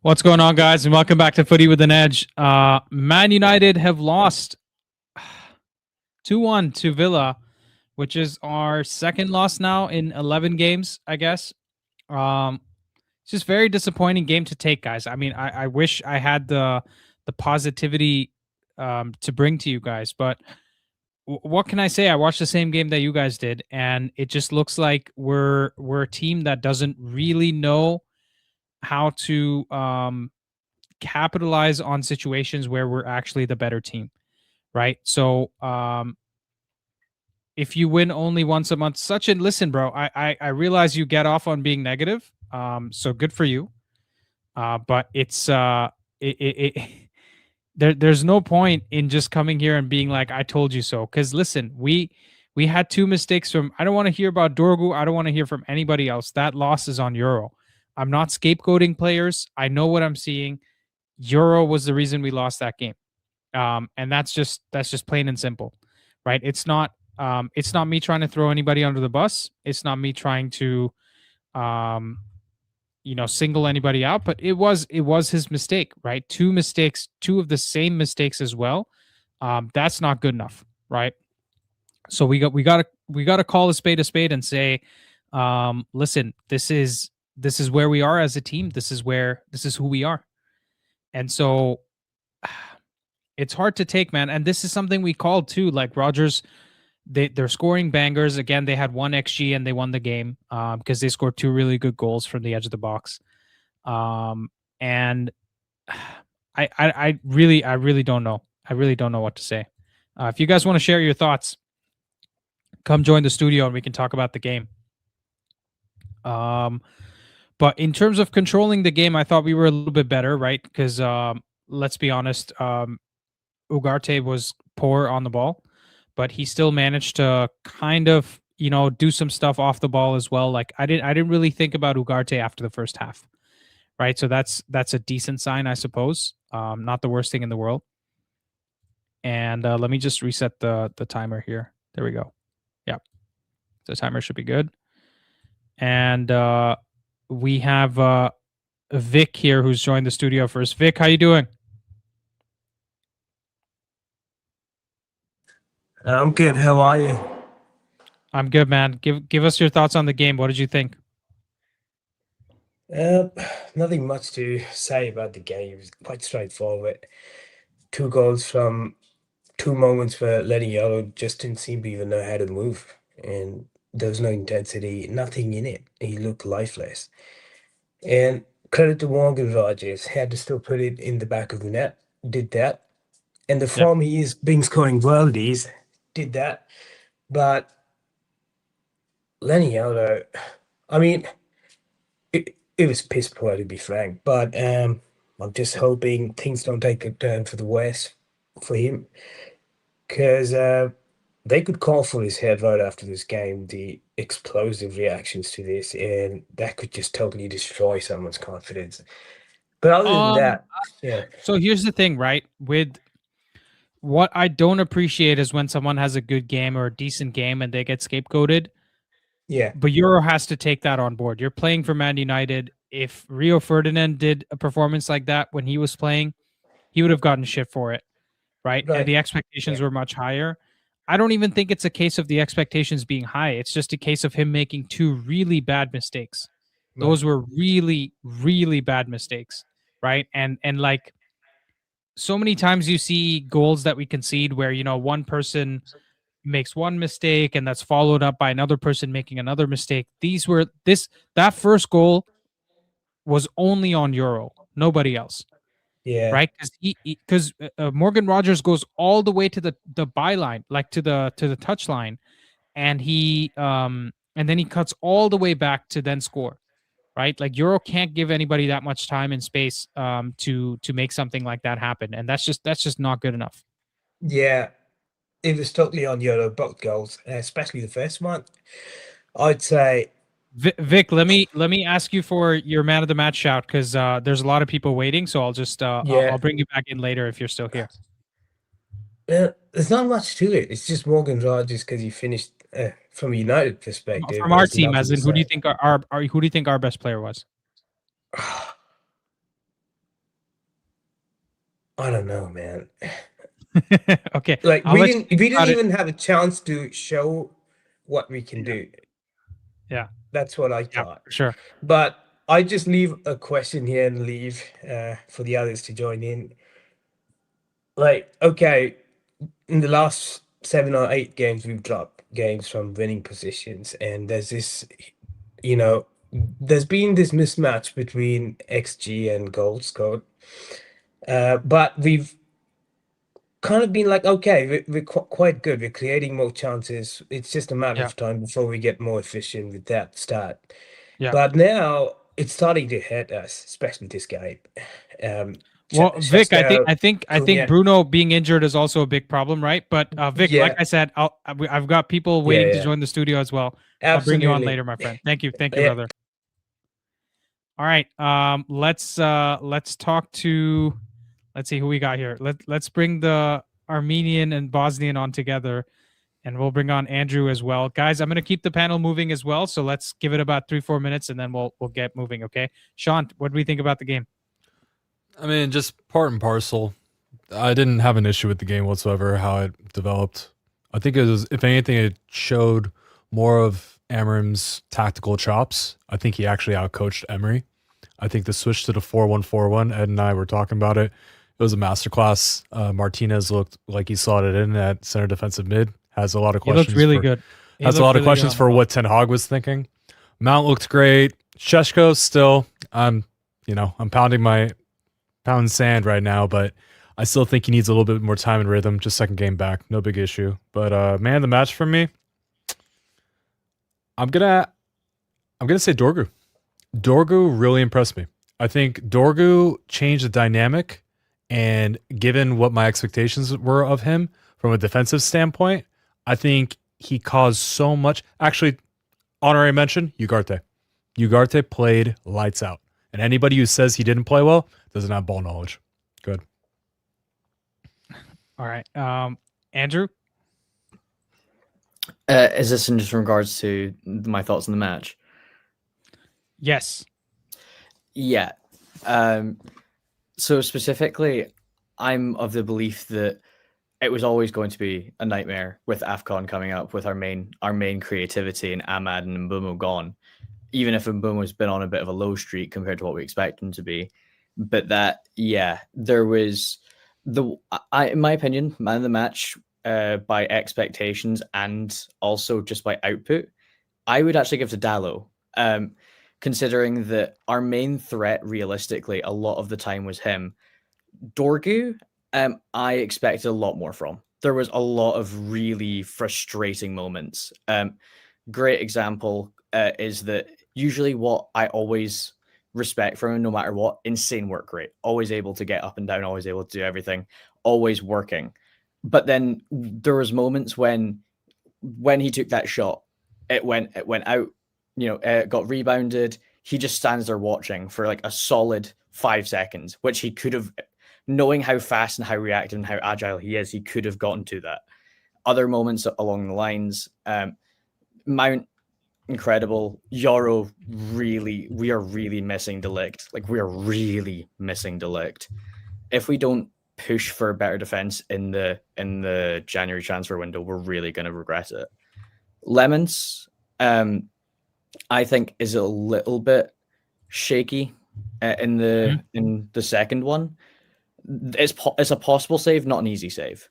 What's going on, guys, and welcome back to Footy with an Edge. Man United have lost 2-1 to Villa, which is our second loss now in 11 games, I guess. It's just very disappointing game to take, guys. I mean, I wish I had the positivity to bring to you guys, but what can I say? I watched the same game that you guys did, and it just looks like we're a team that doesn't really know how to capitalize on situations where we're actually the better team, right? So if you win only once a month, listen, bro, I realize you get off on being negative, so good for you, but it's there's no point in just coming here and being like, I told you so, because listen, we had two mistakes from, I don't want to hear about Dorgu, I don't want to hear from anybody else. That loss is on Yoro. I'm not scapegoating players. I know what I'm seeing. Yoro was the reason we lost that game. And that's just plain and simple, right? It's not me trying to throw anybody under the bus. It's not me trying to single anybody out, but it was his mistake, right? Two mistakes, two of the same mistakes as well. That's not good enough, right? So we got to call a spade and say, listen, this is where we are as a team. This is who we are. And so it's hard to take, man. And this is something we called too. Like Rodgers, they're scoring bangers. Again, they had 1 XG and they won the game because they scored 2 really good goals from the edge of the box. And I really don't know. I really don't know what to say. If you guys want to share your thoughts, come join the studio and we can talk about the game. But in terms of controlling the game, I thought we were a little bit better, right? Because let's be honest, Ugarte was poor on the ball, but he still managed to kind of, do some stuff off the ball as well. Like I didn't really think about Ugarte after the first half, right? So that's a decent sign, I suppose. Not the worst thing in the world. And let me just reset the timer here. There we go. Yeah, the timer should be good. And we have Vic here, who's joined the studio first. Vic, how you doing? I'm good. How are you? I'm good, man. Give us your thoughts on the game. What did you think? Uh, Nothing much to say about the game. It was quite straightforward. 2 goals from 2 moments where letting Yoro just didn't seem to even know how to move. And there was no intensity, nothing in it. He looked lifeless. And credit to Morgan Rogers, had to still put it in the back of the net, did that. And the Yeah. form he is being scoring worldies, did that. But Lenny Yoro, I mean, it was piss poor to be frank, but I'm just hoping things don't take a turn for the worse for him, because they could call for his head right after this game. The explosive reactions to this, and that could just totally destroy someone's confidence. But other than Um. that, yeah, So here's the thing, right? With what I don't appreciate is when someone has a good game or a decent game and they get scapegoated. yeah, But Euro has to take that on board. You're playing for Man United. If Rio Ferdinand did a performance like that when he was playing, he would have gotten shit for it, right? And right, the yeah, expectations were much higher. I don't even think it's a case of the expectations being high. It's just a case of him making 2 really bad mistakes. right, Those were really, really bad mistakes, right? And like so many times you see goals that we concede where, one person makes one mistake and that's followed up by another person making another mistake. That first goal was only on Euro, nobody else, yeah, right? Because Morgan Rogers goes all the way to the byline, like to the touch line, and and then he cuts all the way back to then score, right? Like Euro can't give anybody that much time and space to make something like that happen, and that's just not good enough. yeah. It was totally on Yoro, both goals, especially the first one. I'd say, Vic, let me ask you for your man of the match shout because there's a lot of people waiting. So I'll just I'll yeah. bring you back in later if you're still here. There's not much to it. It's just Morgan Rogers because he finished from a United perspective. From our There's team, nothing as to in, who do you say. think who do you think our best player was? I don't know, man. Okay, Like I'll let you we think didn't about it. even have a chance to show what we can Yeah, do. yeah, That's what I yeah, thought. for sure. But I just leave a question here and leave for the others to join in. Like, okay, in the last 7 or 8 games, we've dropped games from winning positions, and there's this, you know, there's been this mismatch between XG and goals scored. But we've kind of been like, okay, we're qu quite good. We're creating more chances. It's just a matter Yeah, of time before we get more efficient with that start. yeah. But now it's starting to hit us, especially this game. Um, Well, Vic, Chesko, I think Cunha. Bruno being injured is also a big problem, right? But Vic, like Yeah, I said, I've got people yeah, waiting to yeah, join the studio as well. I'll bring you on absolutely. later, my friend. Thank you, Yeah, brother. All right, let's talk to, let's see who we got here. Let's bring the Armenian and Bosnian on together, and we'll bring on Andrew as well, guys. I'm gonna keep the panel moving as well, so let's give it about 3-4 minutes, and then we'll get moving. Okay, Sean, what do we think about the game? I mean, just part and parcel. I didn't have an issue with the game whatsoever, how it developed. I think it was, if anything, it showed more of Amorim's tactical chops. I think he actually outcoached Emery. I think the switch to the 4-1-4-1, Ed and I were talking about it. It was a masterclass. Martinez looked like he slotted in at center defensive mid. Has a lot of He looked questions really for good. He has a looked lot of really good questions on the for ball. what Ten Hag was thinking. Mount looked great. Sheshko still, I'm pounding sand right now, but I still think he needs a little bit more time and rhythm. Just second game back, no big issue. But man, the match for me, I'm gonna say Dorgu. Dorgu really impressed me. I think Dorgu changed the dynamic, and given what my expectations were of him from a defensive standpoint, I think he caused so much. Actually, honorary mention, Ugarte. Ugarte played lights out. And anybody who says he didn't play well doesn't have ball knowledge. Good. All right, Andrew. Is this in just regards to my thoughts on the match? Yes. Yeah. So specifically, I'm of the belief that it was always going to be a nightmare with AFCON coming up with our main creativity and Ahmad and Mbumo gone. Even if Mbumo's been on a bit of a low streak compared to what we expect him to be. But there was in my opinion, man of the match by expectations and also just by output, I would actually give to Dallo. Considering that our main threat, realistically, a lot of the time was him. Dorgu, I expected a lot more from. There was a lot of really frustrating moments. Great example is that usually what I always respect from him, no matter what, insane work rate, always able to get up and down, always able to do everything, always working. But then there was moments when he took that shot, it went out, got rebounded. He just stands there watching for like a solid 5 seconds, which he could have, knowing how fast and how reactive and how agile he is, he could have gotten to that. Other moments along the lines, Mount, incredible. Yoro, really, we are really missing Delict. Like, we are really missing Delict. If we don't push for a better defense in the January transfer window, we're really going to regret it. Lemons, I think, is a little bit shaky in the second one. It's a possible save, not an easy save,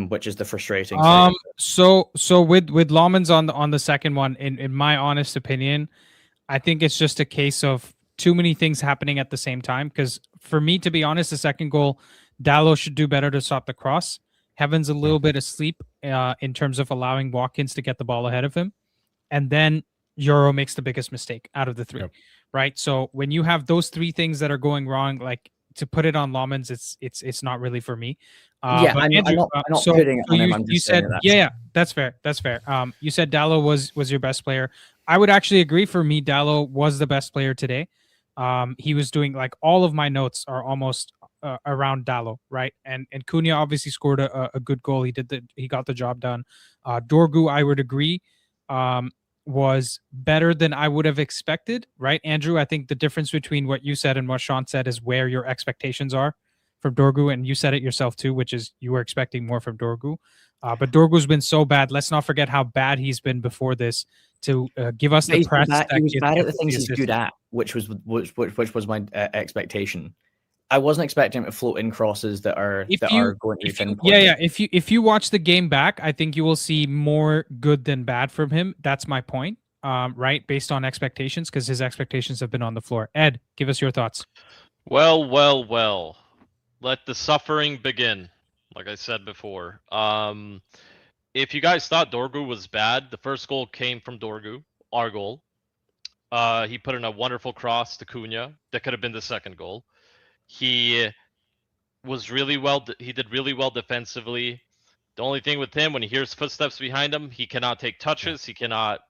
which is the frustrating side. So with Lawman's on the second one, in my honest opinion, I think it's just a case of too many things happening at the same time. Because for me, to be honest, the second goal, Dallo should do better to stop the cross. Heaven's a little bit asleep in terms of allowing Watkins to get the ball ahead of him, and then Yoro makes the biggest mistake out of the three. Yep. Right. So when you have those three things that are going wrong, like, to put it on Lawman's, it's not really for me. Yeah, But I'm Andrew, not putting it on him. I'm you just saying said, that. yeah, that's fair. That's fair. You said Dallo was your best player. I would actually agree. For me, Dallo was the best player today. He was doing, like, all of my notes are almost around Dallo, right? And Cunha obviously scored a good goal. He got the job done. Dorgu, I would agree, was better than I would have expected, right? Andrew, I think the difference between what you said and what Sean said is where your expectations are. from Dorgu, and you said it yourself too, which is you were expecting more from Dorgu. But Dorgu's been so bad. Let's not forget how bad he's been before this to give us But the he's press. bad, he was bad at the things he's assist. good at, which was my expectation. I wasn't expecting him to float in crosses that are going to be pinpointed. If you watch the game back, I think you will see more good than bad from him. That's my point. Right, based on expectations, because his expectations have been on the floor. Ed, give us your thoughts. Well. Let the suffering begin. Like I said before. If you guys thought Dorgu was bad, the first goal came from Dorgu, our goal. He put in a wonderful cross to Cunha. That could have been the second goal. He was really well. He did really well defensively. The only thing with him, when he hears footsteps behind him, he cannot take touches. He cannot.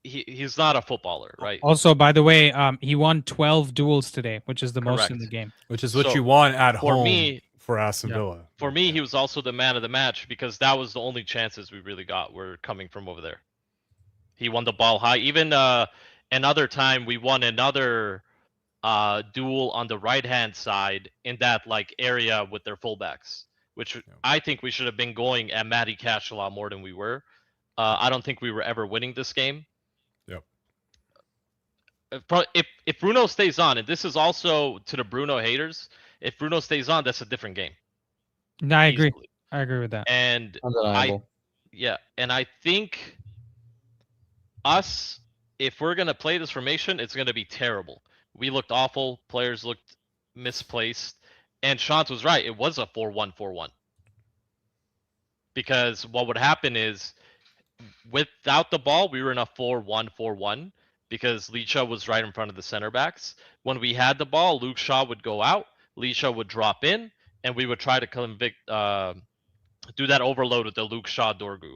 He's not a footballer, right? Also, by the way, he won 12 duels today, which is the most in the game. Which is what you want at home me, for Aston Villa. For me, he was also the man of the match because that was the only chances we really got were coming from over there. He won the ball high. Even another time we won another duel on the right-hand side in that like area with their fullbacks, which I think we should have been going at Matty Cash a lot more than we were. I don't think we were ever winning this game. Yep. If Bruno stays on, and this is also to the Bruno haters, if Bruno stays on, that's a different game. No, I agree. I agree with that. And I think us, if we're gonna play this formation, it's gonna be terrible. We looked awful. Players looked misplaced, and Shant was right. It was a 4-1-4-1. Because what would happen is, without the ball, we were in a 4-1-4-1 because Licha was right in front of the center backs. When we had the ball, Luke Shaw would go out, Licha would drop in, and we would try to do that overload with the Luke Shaw Dorgu.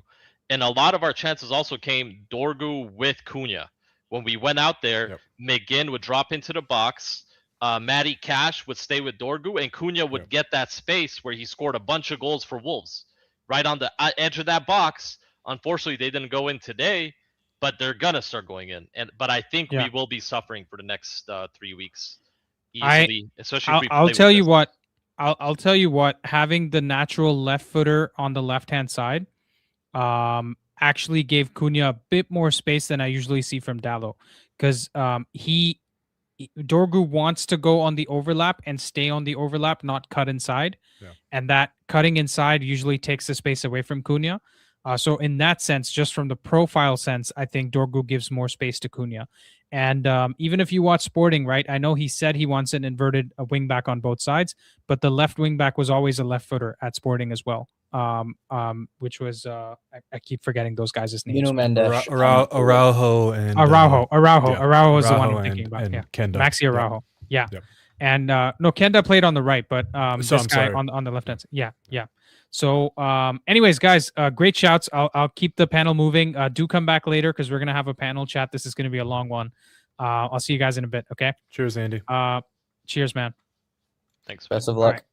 And a lot of our chances also came Dorgu with Cunha. When we went out there, McGinn would drop into the box, Matty Cash would stay with Dorgu, and Cunha would get that space where he scored a bunch of goals for Wolves. Right on the edge of that box. Unfortunately, they didn't go in today, but they're gonna start going in. But I think we will be suffering for the next 3 weeks easily, especially if we play I'll tell you what. I'll tell you what. Having the natural left footer on the left hand side, actually gave Cunha a bit more space than I usually see from Dallo, because Dorgu wants to go on the overlap and stay on the overlap, not cut inside, and that cutting inside usually takes the space away from Cunha. So in that sense, just from the profile sense, I think Dorgu gives more space to Cunha. And even if you watch Sporting, right, I know he said he wants an inverted wing back on both sides, but the left wing back was always a left footer at Sporting as well, which was, I keep forgetting those guys' names. Araujo and... Araujo is the one I'm thinking about. And Kenda. Maxi Araujo. Yeah. And no, Kenda played on the right, but this guy on the left hand side. Yeah. So, anyways, guys, great shouts. I'll keep the panel moving. Do come back later because we're gonna have a panel chat. This is gonna be a long one. I'll see you guys in a bit. Okay. Cheers, Andy. Cheers, man. Thanks. Best of luck. Right.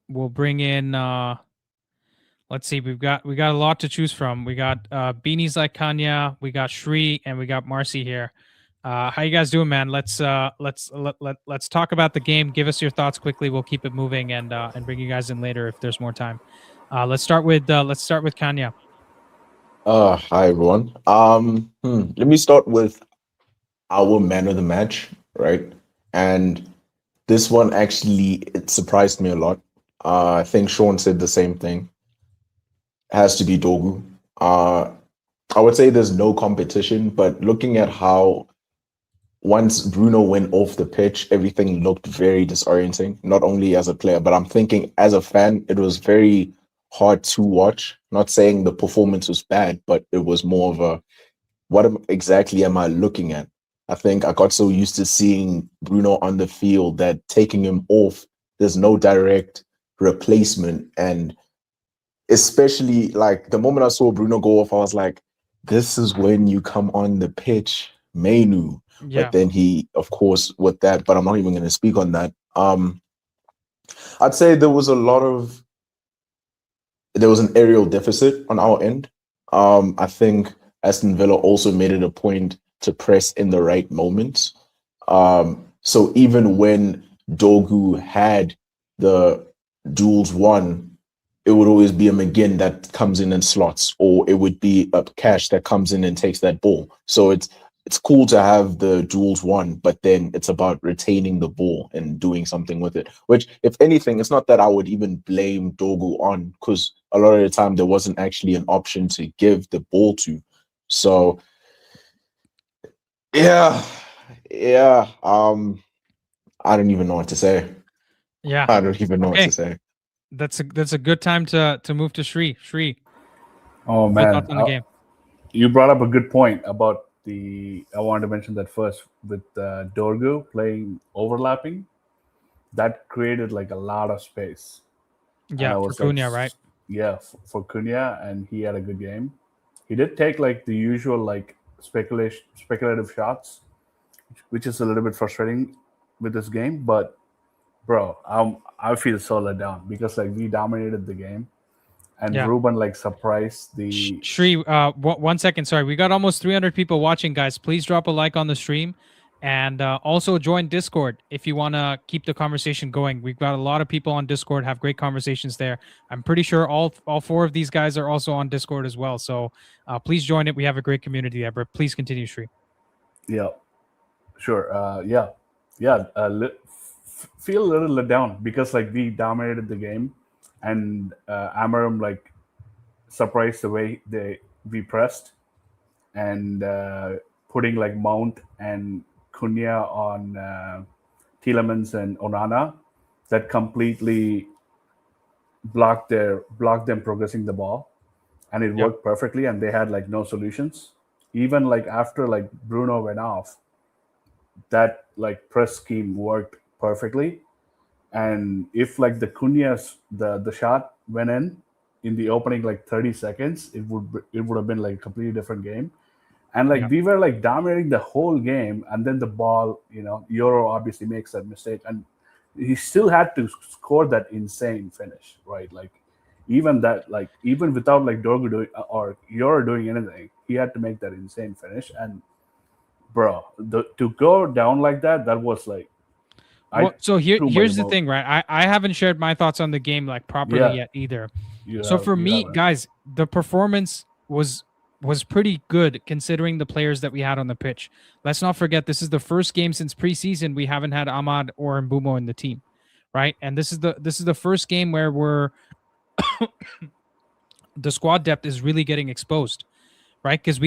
We'll bring in. Let's see. We got a lot to choose from. We got beanies like Kanya. We got Shri, and we got Marcy here. How you guys doing, man? Let's talk about the game. Give us your thoughts quickly. We'll keep it moving and bring you guys in later if there's more time. Let's start with Kanya. Hi everyone. Let me start with our man of the match, right? And this one actually it surprised me a lot. I think Sean said the same thing. It has to be Dorgu. I would say there's no competition, but looking at how once Bruno went off the pitch, everything looked very disorienting, not only as a player, but I'm thinking as a fan, it was very hard to watch. Not saying the performance was bad, but it was more of a, what exactly am I looking at? I think I got so used to seeing Bruno on the field that taking him off, there's no direct replacement. And especially like the moment I saw Bruno go off, I was like, this is when you come on the pitch, Mainu. Yeah. But then he, of course, with that, but I'm not even going to speak on that. I'd say there was an aerial deficit on our end. I think Aston Villa also made it a point to press in the right moments. So even when Dogu had the duels won, it would always be a McGinn that comes in and slots, or it would be a Cash that comes in and takes that ball. So it's cool to have the duels won, but then it's about retaining the ball and doing something with it. Which, if anything, it's not that I would even blame Dogu on, because a lot of the time there wasn't actually an option to give the ball to. So yeah. I don't even know what to say. Yeah, I don't even know what Okay. to say. that's a good time to move to Shri. Shri, Oh your man, thoughts on the game? you brought up a good point about I wanted to mention that first with Dorgu playing overlapping. That created like a lot of space. And Yeah, I for was like, Cunha, right? Yeah, for Cunha, and he had a good game. He did take like the usual like speculative shots, which is a little bit frustrating with this game. But bro, I feel so let down because like we dominated the game, and Yeah. Ruben like surprised the. Shri, 1 second. Sorry, we got almost 300 people watching, guys. Please drop a like on the stream, and also join Discord if you want to keep the conversation going. We've got a lot of people on Discord, have great conversations there. I'm pretty sure all four of these guys are also on Discord as well. So please join it. We have a great community there. But please continue, Shri. Yeah, sure. Feel a little let down because like we dominated the game, and Amorim like surprised the way we pressed, and putting like Mount and Cunha on Tielemans and Onana, that completely blocked them progressing the ball, and it worked perfectly, and they had like no solutions. Even like after like Bruno went off, that like press scheme worked perfectly. And if like the Cunha's the shot went in the opening like 30 seconds, it would have been like a completely different game. And like we were like dominating the whole game, and then the ball, Yoro obviously makes that mistake, and he still had to score that insane finish, right? Like even without like Dorgu doing or Yoro doing anything, he had to make that insane finish. And bro, to go down like that was like. So here's the thing, right? I haven't shared my thoughts on the game like properly yet either. For me, guys, the performance was pretty good considering the players that we had on the pitch. Let's not forget this is the first game since preseason we haven't had Ahmad or Mbumo in the team, right? And this is the first game where we're the squad depth is really getting exposed, right? Because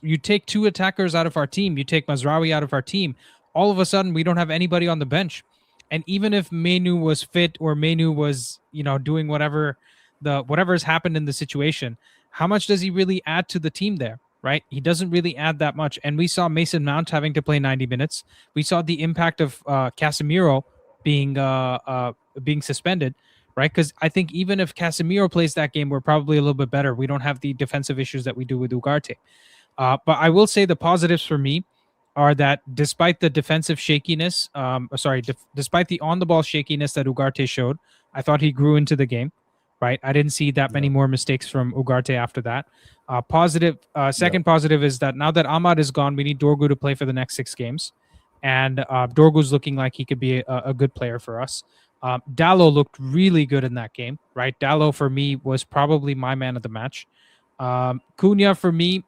you take two attackers out of our team, you take Mazraoui out of our team, all of a sudden we don't have anybody on the bench. And even if Menu was fit or Menu was, doing whatever has happened in the situation, how much does he really add to the team there, right? He doesn't really add that much. And we saw Mason Mount having to play 90 minutes. We saw the impact of Casemiro being suspended, right? Because I think even if Casemiro plays that game, we're probably a little bit better. We don't have the defensive issues that we do with Ugarte. But I will say the positives for me are that despite the defensive shakiness, despite the on-the-ball shakiness that Ugarte showed, I thought he grew into the game, right? I didn't see that many more mistakes from Ugarte after that. Second positive is that now that Ahmad is gone, we need Dorgu to play for the next 6 games. And Dorgu's looking like he could be a good player for us. Dallo looked really good in that game, right? Dallo, for me, was probably my man of the match. Cunha, for me,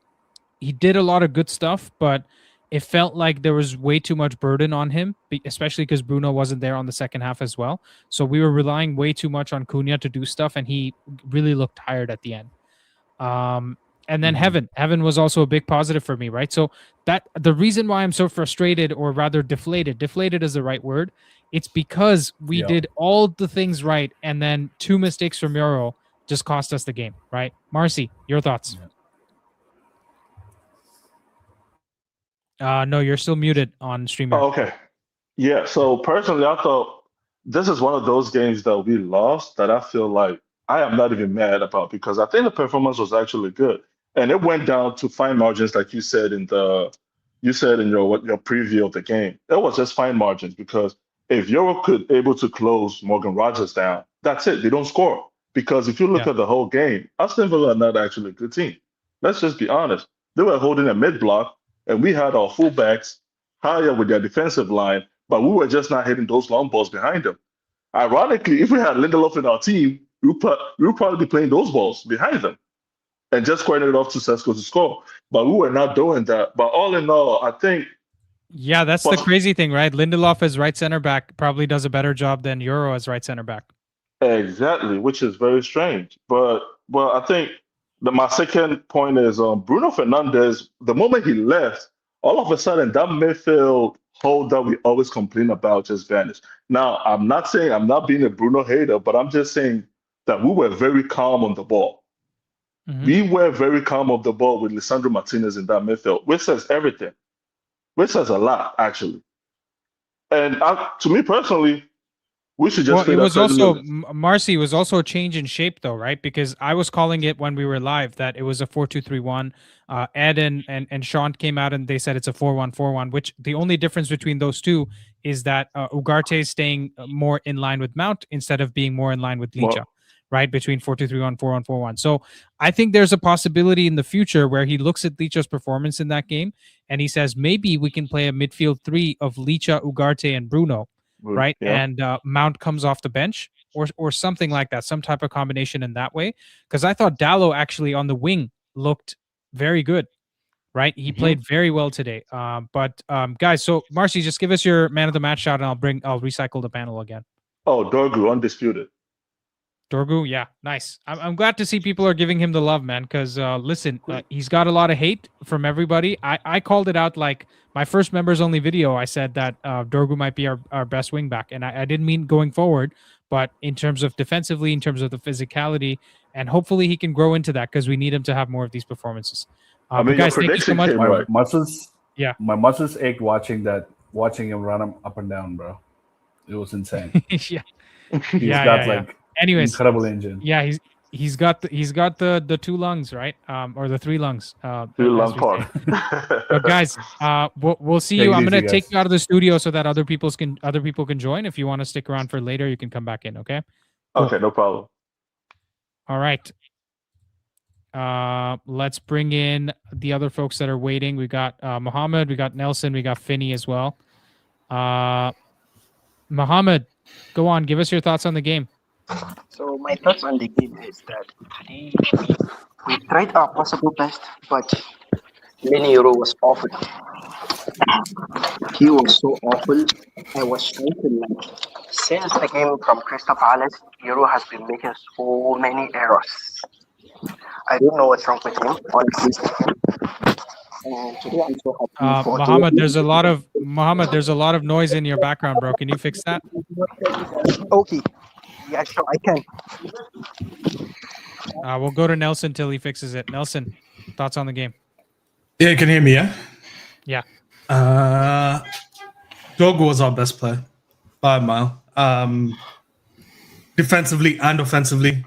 he did a lot of good stuff, but it felt like there was way too much burden on him, especially because Bruno wasn't there on the second half as well. So we were relying way too much on Cunha to do stuff, and he really looked tired at the end. And then Heaven was also a big positive for me, right? So that the reason why I'm so frustrated, or rather deflated is the right word. It's because we did all the things right, and then 2 mistakes from Yoro just cost us the game, right? Marcy, your thoughts? No, you're still muted on streamer. Oh, okay. Yeah. So personally, I thought this is one of those games that we lost that I feel like I am not even mad about, because I think the performance was actually good, and it went down to fine margins, like you said in your preview of the game. It was just fine margins, because if Yoro could able to close Morgan Rogers down, that's it. They don't score, because if you look at the whole game, Aston Villa are not actually a good team. Let's just be honest. They were holding a mid block, and we had our fullbacks higher with their defensive line, but we were just not hitting those long balls behind him. Ironically, if we had Lindelof in our team, we would probably be playing those balls behind them and just squaring it off to Sesko to score. But we were not doing that. But all in all, I think. Yeah, that's the crazy thing, right? Lindelof as right center back probably does a better job than Yoro as right center back. Exactly, which is very strange. But I think my second point is Bruno Fernandes. The moment he left, all of a sudden that midfield hole that we always complain about just vanished. Now, I'm not saying I'm not being a Bruno hater, but I'm just saying that we were very calm on the ball. Mhm. We were very calm on the ball with Lisandro Martinez in that midfield, which says everything. Which says a lot, actually. And to me personally, we should just. Well, play it that was 30 also minutes. Marcy was also a change in shape, though, right? Because I was calling it when we were live that it was a 4-2-3-1. Ed and Sean came out and they said it's a 4-1-4-1. Which the only difference between those two is that Ugarte is staying more in line with Mount instead of being more in line with Licha, right? Between 4-2-3-1, 4-1-4-1. So I think there's a possibility in the future where he looks at Licha's performance in that game and he says maybe we can play a midfield three of Licha, Ugarte, and Bruno. Right. Yeah. And Mount comes off the bench or something like that, some type of combination in that way. Because I thought Dallo actually on the wing looked very good. Right. He played very well today. But guys, so Marcy, just give us your man of the match shout and I'll recycle the panel again. Oh, Dorgu, undisputed. Dorgu, yeah, nice. I'm glad to see people are giving him the love, man. Because listen, he's got a lot of hate from everybody. I called it out like my first members only video. I said that Dorgu might be our best wing back, and I didn't mean going forward, but in terms of defensively, in terms of the physicality, and hopefully he can grow into that because we need him to have more of these performances. I mean, guys, your thank you so prediction much. came right. My muscles ached watching him run him up and down, bro. It was insane. Yeah, He's got anyways, incredible engine. Yeah, he's got the two lungs, right? Or the three lungs. Three lung part. But guys, we'll see you. I'm gonna take you out of the studio so that other people can join. If you want to stick around for later, you can come back in. Okay. Cool. Okay, no problem. All right. Let's bring in the other folks that are waiting. We got Mohammed, we got Nelson, we got Finney as well. Mohammed, go on. Give us your thoughts on the game. So my thoughts on the game is that we tried our possible best, but Yoro was awful. He was so awful. I was trying to since the game from Crystal Palace, Yoro has been making so many errors. I don't know what's wrong with him, honestly. And today I'm so happy for Mohammed, there's a lot of noise in your background, bro. Can you fix that? Okay. Yeah, sure, I can. We'll go to Nelson till he fixes it. Nelson, thoughts on the game? Yeah, you can hear me, yeah? Yeah. Dogo was our best player by a mile. Defensively and offensively,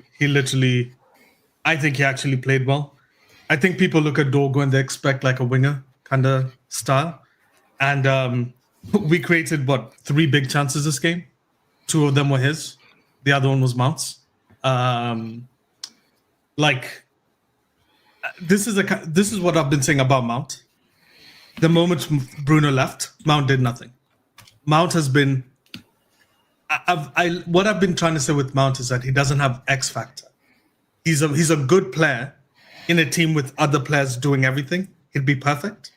I think he actually played well. I think people look at Dogo and they expect like a winger kind of style. And we created, 3 big chances this game? 2 of them were his. The other one was Mount's. This is what I've been saying about Mount. The moment Bruno left, Mount did nothing. Mount has been. What I've been trying to say with Mount is that he doesn't have X factor. He's a good player in a team with other players doing everything. He'd be perfect.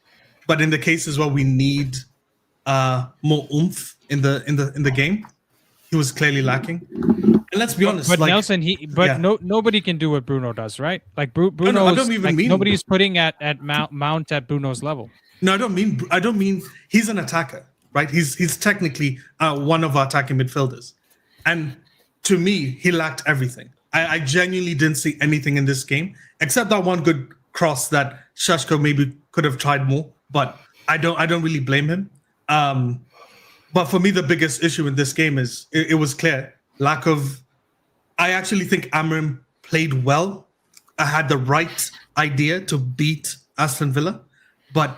But in the cases where we need more oomph in the game, he was clearly lacking. And let's be honest. But Nelson, nobody can do what Bruno does, right? Like Bruno, I don't even mean nobody's putting at Mount at Bruno's level. No, I don't mean he's an attacker, right? He's technically one of our attacking midfielders. And to me, he lacked everything. I genuinely didn't see anything in this game except that one good cross that Shashko maybe could have tried more, but I don't really blame him. But for me, the biggest issue in this game is it was clear lack of. I actually think Amorim played well. I had the right idea to beat Aston Villa, but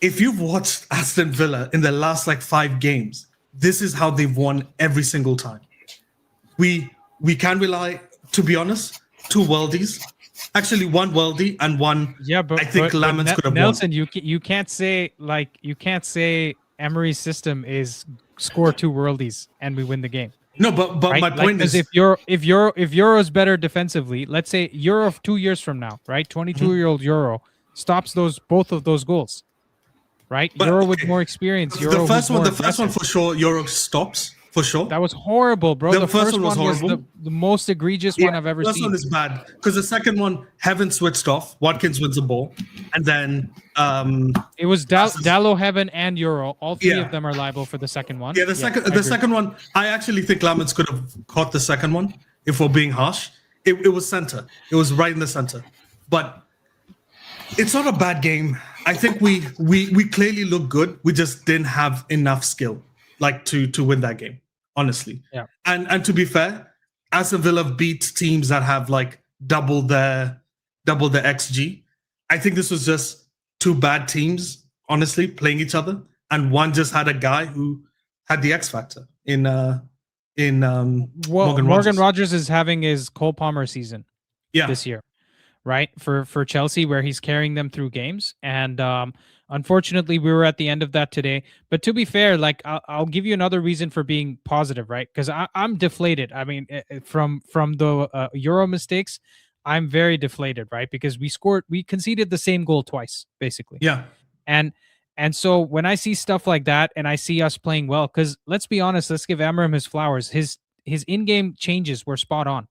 if you've watched Aston Villa in the last 5 games, this is how they've won every single time. We can rely, to be honest, 2 worldies. Actually, 1 worldie and 1. Yeah, but I think Lamens could have Nelson, won. you can't say Emery's system is score 2 worldies and we win the game. No, but Right? my Like, point 'cause is, if Euro's better defensively, let's say Euro of 2 years from now, right? 22-year-old Euro stops both of those goals, right? But, Euro with okay, more experience. the Euro first who's one, more the first one aggressive. for sure, Euro stops for sure. That was horrible, bro. The first one was was horrible. the most egregious Yeah, one I've ever First seen. one is bad because the second one, Heaven switched off. Watkins wins the ball, and then It was Dallo, Heaven, and Euro. All three Yeah. of them are liable for the second one. yeah, the second one, I actually think Lamens could have caught the second one if we're being harsh. It was center. It was right in the center, but it's not a bad game. I think we clearly look good. We just didn't have enough skill, like to win that game. Honestly, Yeah. And to be fair, Aston Villa beat teams that have like double their XG. I think this was just two bad teams, honestly, playing each other, and one just had a guy who had the X factor in Well, Morgan Morgan Rogers. Rogers is having his Cole Palmer season Yeah, this year, right? For Chelsea, where he's carrying them through games. And unfortunately, we were at the end of that today. But to be fair, like I'll give you another reason for being positive, right? Because I'm deflated. I mean, from the Euro mistakes, I'm very deflated, right? Because we conceded the same goal twice, basically. yeah. And so when I see stuff like that and I see us playing well, because let's be honest, let's give Amorim his flowers. His in-game changes were spot on.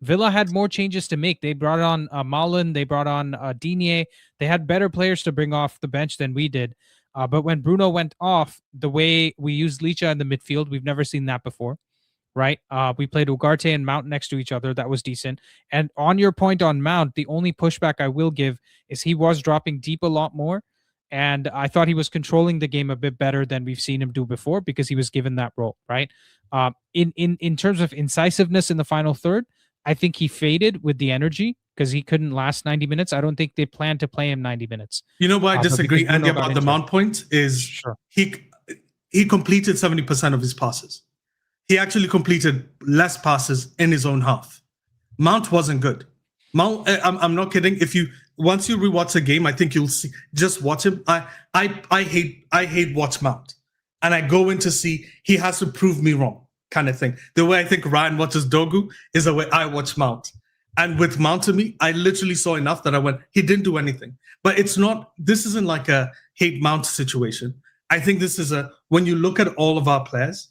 Villa had more changes to make. They brought on Malin, they brought on Digne. They had better players to bring off the bench than we did. But when Bruno went off, the way we used Licha in the midfield, we've never seen that before, right? We played Ugarte and Mount next to each other. That was decent. And on your point on Mount, the only pushback I will give is he was dropping deep a lot more. And I thought he was controlling the game a bit better than we've seen him do before because he was given that role, right? In terms of incisiveness in the final third, I think he faded with the energy because he couldn't last 90 minutes. I don't think they planned to play him 90 minutes. You know why I But disagree, because Andy, Bruno got about the injured. Mount point is Sure. he completed 70% of his passes. He actually completed less passes in his own half. Mount wasn't good. Mount, I'm not kidding. Once you rewatch a game, I think you'll see. Just watch him. I hate watch Mount, and I go in to see he has to prove me wrong, kind of thing. The way I think Ryan watches Dogu is the way I watch Mount. And with Mount to me, I literally saw enough that I went, he didn't do anything. But this isn't like a hate Mount situation. I think this is when you look at all of our players,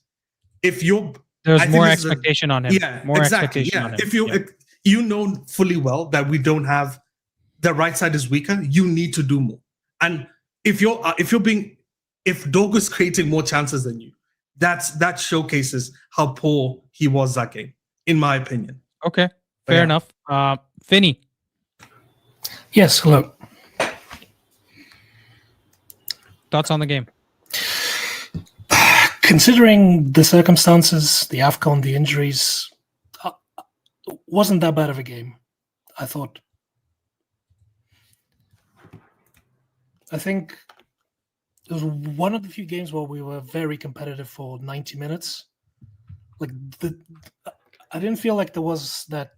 There's I think more this is expectation on him. Yeah, more exactly. expectation Yeah. on him. If you know fully well that we don't have the right side is weaker, you need to do more. And if Dogu's creating more chances than you, that showcases how poor he was that game, in my opinion. Okay, fair Yeah. enough. Finney, Yes, hello. thoughts on the game? Considering the circumstances, the AFCON, the injuries, wasn't that bad of a game, I thought. I think it was one of the few games where we were very competitive for 90 minutes. Like I didn't feel like there was that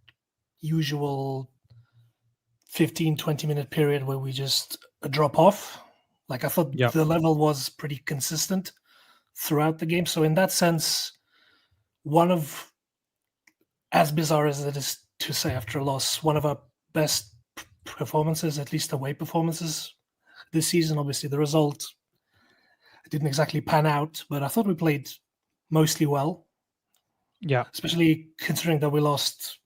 usual 15, 20-minute period where we just drop off. Like I thought Yeah. the level was pretty consistent throughout the game. So in that sense, one of, as bizarre as it is to say after a loss, one of our best performances, at least away performances this season. Obviously the result didn't exactly pan out, but I thought we played mostly well, Yeah, especially considering that we lost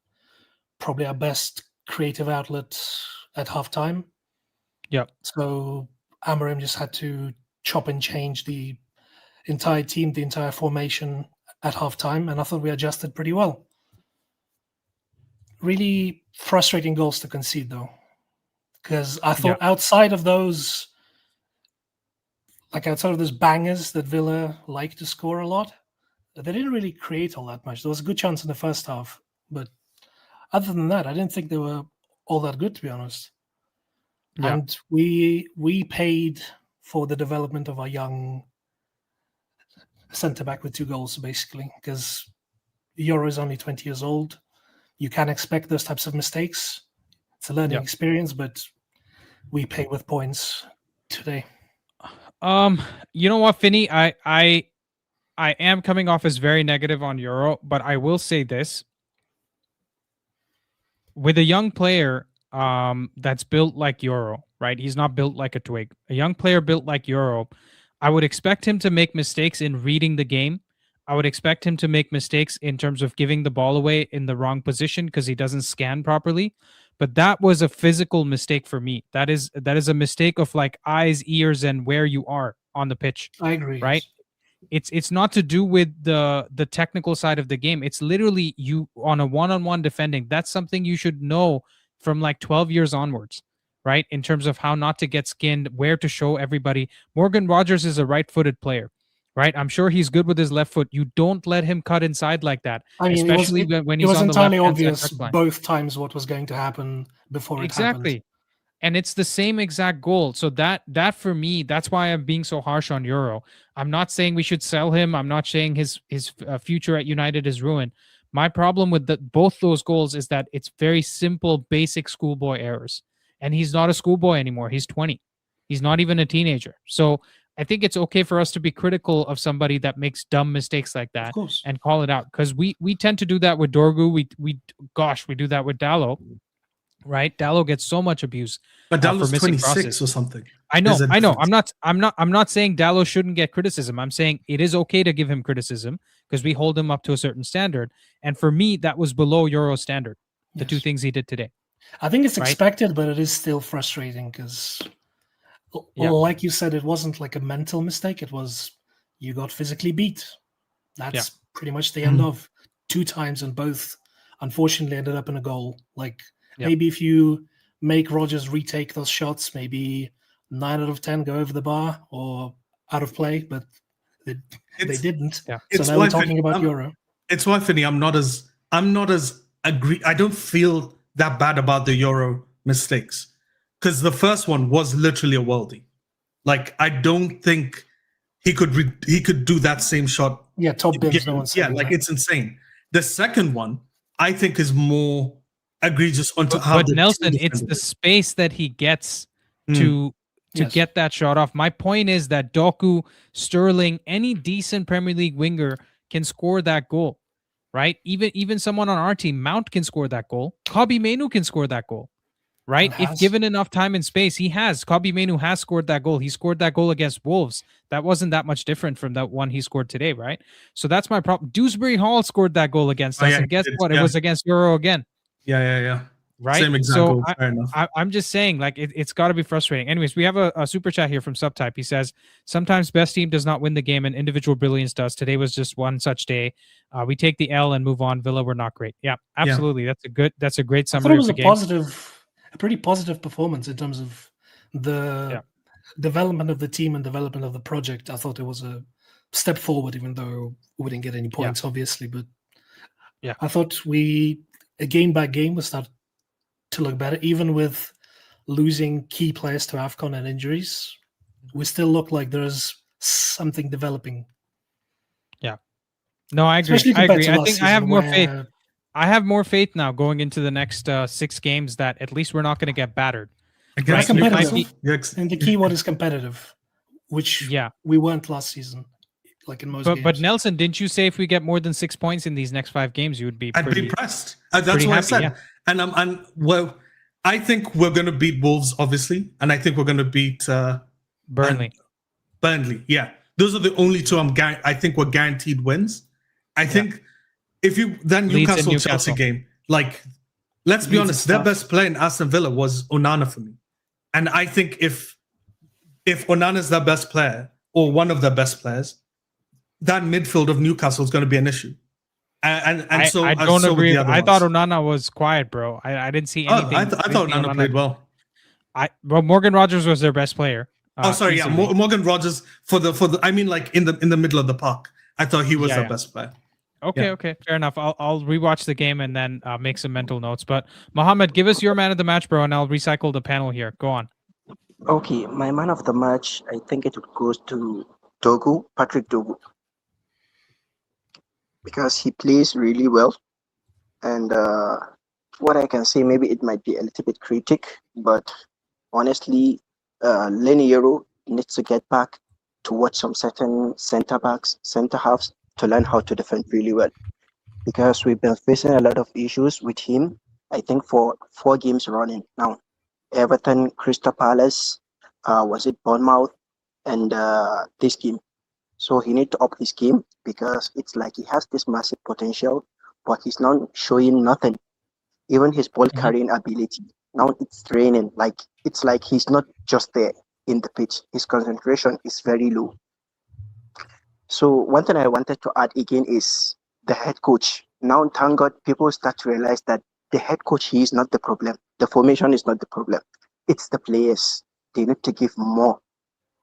probably our best creative outlet at halftime. yeah, So Amorim just had to chop and change the entire team, the entire formation at halftime, and I thought we adjusted pretty well. Really frustrating goals to concede, though, because I thought outside of those bangers that Villa like to score a lot, they didn't really create all that much. There was a good chance in the first half, but other than that, I didn't think they were all that good, to be honest. Yeah. And we paid for the development of our young centre-back with 2 goals, basically, because Yoro is only 20 years old. You can expect those types of mistakes. It's a learning experience, but we pay with points today. You know what, Finny? I am coming off as very negative on Yoro, but I will say this: with a young player, that's built like Yoro, right? He's not built like a twig. A young player built like Yoro, I would expect him to make mistakes in reading the game. I would expect him to make mistakes in terms of giving the ball away in the wrong position because he doesn't scan properly. But that was a physical mistake for me. That is a mistake of like eyes, ears, and where you are on the pitch, I agree. right? It's not to do with the technical side of the game. It's literally you on a one-on-one defending. That's something you should know from like 12 years onwards, right? In terms of how not to get skinned, where to show everybody. Morgan Rogers is a right-footed player, right? I'm sure he's good with his left foot. You don't let him cut inside like that, I mean, especially when he's it was on the entirely left-hand side obvious touchline. both times what was going to happen before it happened. Exactly. And it's the same exact goal. So that for me, that's why I'm being so harsh on Yoro. I'm not saying we should sell him. I'm not saying his future at United is ruined. My problem with both those goals is that it's very simple, basic schoolboy errors. And he's not a schoolboy anymore. He's 20. He's not even a teenager. So I think it's okay for us to be critical of somebody that makes dumb mistakes like that Of course. and call it out. Because we tend to do that with Dorgu. We do that with Dallo. Right, Dallo gets so much abuse, But for Dallo's missing 26 crosses. or something. I know, There's a I know. difference. I'm not saying Dallo shouldn't get criticism. I'm saying it is okay to give him criticism because we hold him up to a certain standard. And for me, that was below Euro's standard. The two Yes. things he did today. I think it's Right? expected, but it is still frustrating because, Yeah. like you said, it wasn't like a mental mistake. It was you got physically beat. That's pretty much the end of 2 times, and both unfortunately ended up in a goal. Like Yep. maybe if you make Rodgers retake those shots, maybe 9 out of 10 go over the bar or out of play, but they didn't. Yeah. So It's now we're why talking about I'm- Euro. It's why, Finny, I'm not as agree. I don't feel that bad about the Euro mistakes because the first one was literally a worldie. Like I don't think he could do that same shot. Yeah, top bins. No one's Yeah, saying like that. it's insane. The second one, I think, is more egregious onto how. But the Nelson, team it's defended the it. space that he gets Mm. to Yes. get that shot off. My point is that Doku, Sterling, any decent Premier League winger can score that goal, right? Even someone on our team, Mount can score that goal. Kobe Mainu can score that goal, right? And If has. given enough time and space, he has. Kobe Mainu has scored that goal. He scored that goal against Wolves. That wasn't that much different from that one he scored today, right? So that's my problem. Dewsbury Hall scored that goal against Oh, us, yeah, and he guess did. what? It Yeah. was against Euro again. Yeah. Right. Same exact So goal. Fair enough. I'm just saying, like, it's got to be frustrating. Anyways, we have a super chat here from Subtype. He says, sometimes best team does not win the game and individual brilliance does. Today was just one such day. We take the L and move on. Villa were not great. Yeah, absolutely. That's a great I thought summary it was of the game. a pretty positive performance in terms of the development of the team and development of the project. I thought it was a step forward, even though we didn't get any points, obviously. But yeah, I thought game by game, we started to look better, even with losing key players to AFCON and injuries. We still look like there's something developing. Yeah. No, I agree. Especially I compared agree. to I last think I have season more faith. where- I have more faith now going into the next 6 games that at least we're not going to get battered. Against Right, Newcastle? competitive. Yes. And the key word is competitive, which we weren't last season, like in most games. But Nelson, didn't you say if we get more than 6 points in these next 5 games, you would be I'd pretty, be impressed. That's pretty what I happy, said. yeah. And well, I think we're going to beat Wolves, obviously, and I think we're going to beat Burnley. Burnley, yeah. Those are the only two I think were guaranteed wins. I think if you then Leeds and Newcastle Chelsea Newcastle. game, like let's be Leeds honest, is their tough. best player in Aston Villa was Onana for me, and I think if Onana is their best player or one of their best players, that midfield of Newcastle is going to be an issue. And so I don't so with agree. the other I thought ones. Onana was quiet, bro. I didn't see anything. I thought Onana played well. Well, Morgan Rogers was their best player. Sorry, yeah, easily. Morgan Rogers for the. I mean, like in the middle of the park. I thought he was Yeah, their yeah. best player. Okay, Yeah. okay, fair enough. I'll rewatch the game and then make some mental notes. But Mohammed, give us your man of the match, bro, and I'll recycle the panel here. Go on. Okay, my man of the match, I think it goes to Patrick Dogu, because he plays really well. And what I can say, maybe it might be a little bit critic, but honestly, Lenny Yoro needs to get back to watch some certain centre backs, centre halves to learn how to defend really well. Because we've been facing a lot of issues with him, I think, for 4 games running now. Everton, Crystal Palace, was it Bournemouth, and this game. So he need to up his game because it's like he has this massive potential, but he's not showing nothing. Even his ball Mhm. carrying ability. Now it's draining. Like it's like he's not just there in the pitch. His concentration is very low. So one thing I wanted to add again is the head coach. Now, thank God, people start to realize that the head coach, he is not the problem. The formation is not the problem. It's the players. They need to give more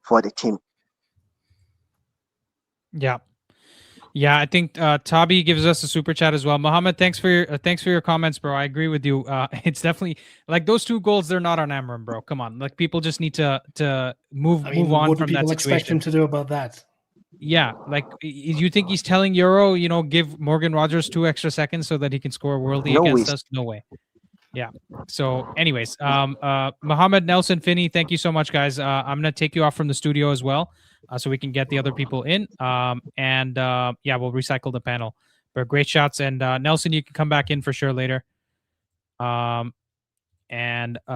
for the team. Yeah. Yeah, I think Tabi gives us a super chat as well. Mohammed, thanks for your comments, bro. I agree with you. It's definitely like those 2 goals. They're not on Amorim, bro. Come on, like people just need to move I mean, move on what do from that people expect him situation. to do about that? Yeah, like you think he's telling Yoro, give Morgan Rogers 2 extra seconds so that he can score worldly No against waste. us? No way. Yeah. So, anyways, Mohammed, Nelson, Finney, thank you so much, guys. I'm gonna take you off from the studio as well, so we can get the other people in. And yeah, we'll recycle the panel. But great shots, and Nelson, you can come back in for sure later. And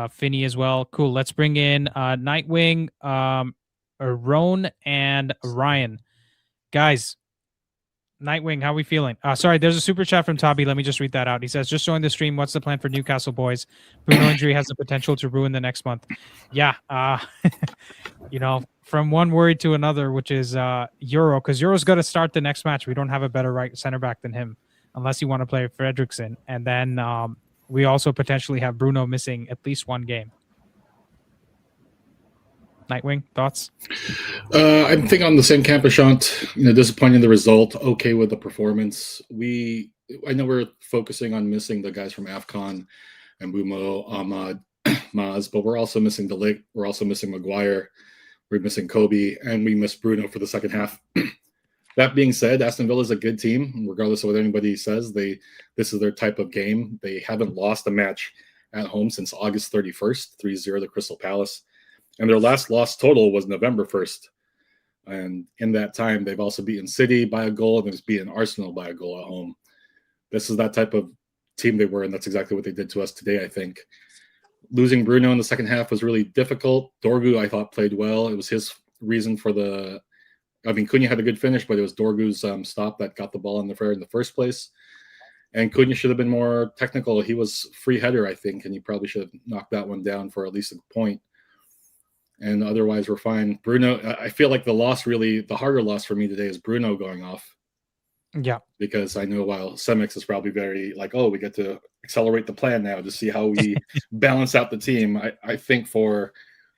Finney as well. Cool. Let's bring in Nightwing, Roan, and Ryan. Guys, Nightwing, how are we feeling? Sorry, there's a super chat from Tabi. Let me just read that out. He says, just join the stream. What's the plan for Newcastle boys? Bruno injury has the potential to ruin the next month. Yeah. From one worry to another, which is Yoro, because Yoro's got to start the next match. We don't have a better right center back than him, unless you want to play Fredrickson. And then we also potentially have Bruno missing at least 1 game. Nightwing, thoughts? I think on the same camp as Shant, disappointing the result, okay with the performance. I know we're focusing on missing the guys from AFCON and Bumo, Ahmad, Maz, but we're also missing Delict, we're also missing Maguire, we're missing Kobe, and we miss Bruno for the second half. That being said, Aston Villa is a good team, regardless of what anybody says. This is their type of game. They haven't lost a match at home since August 31st, 3-0 to Crystal Palace. And their last loss total was November 1st. And in that time, they've also beaten City by a goal and they've beaten Arsenal by a goal at home. This is that type of team they were, and that's exactly what they did to us today, I think. Losing Bruno in the second half was really difficult. Dorgu, I thought, played well. It was his reason for Cunha had a good finish, but it was Dorgu's stop that got the ball in the fair in the first place. And Cunha should have been more technical. He was free header, I think, and he probably should have knocked that one down for at least a point. And otherwise, we're fine. Bruno, I feel like the harder loss for me today is Bruno going off. Yeah. Because I know while Semix is probably very like, oh, we get to accelerate the plan now to see how we balance out the team. I think for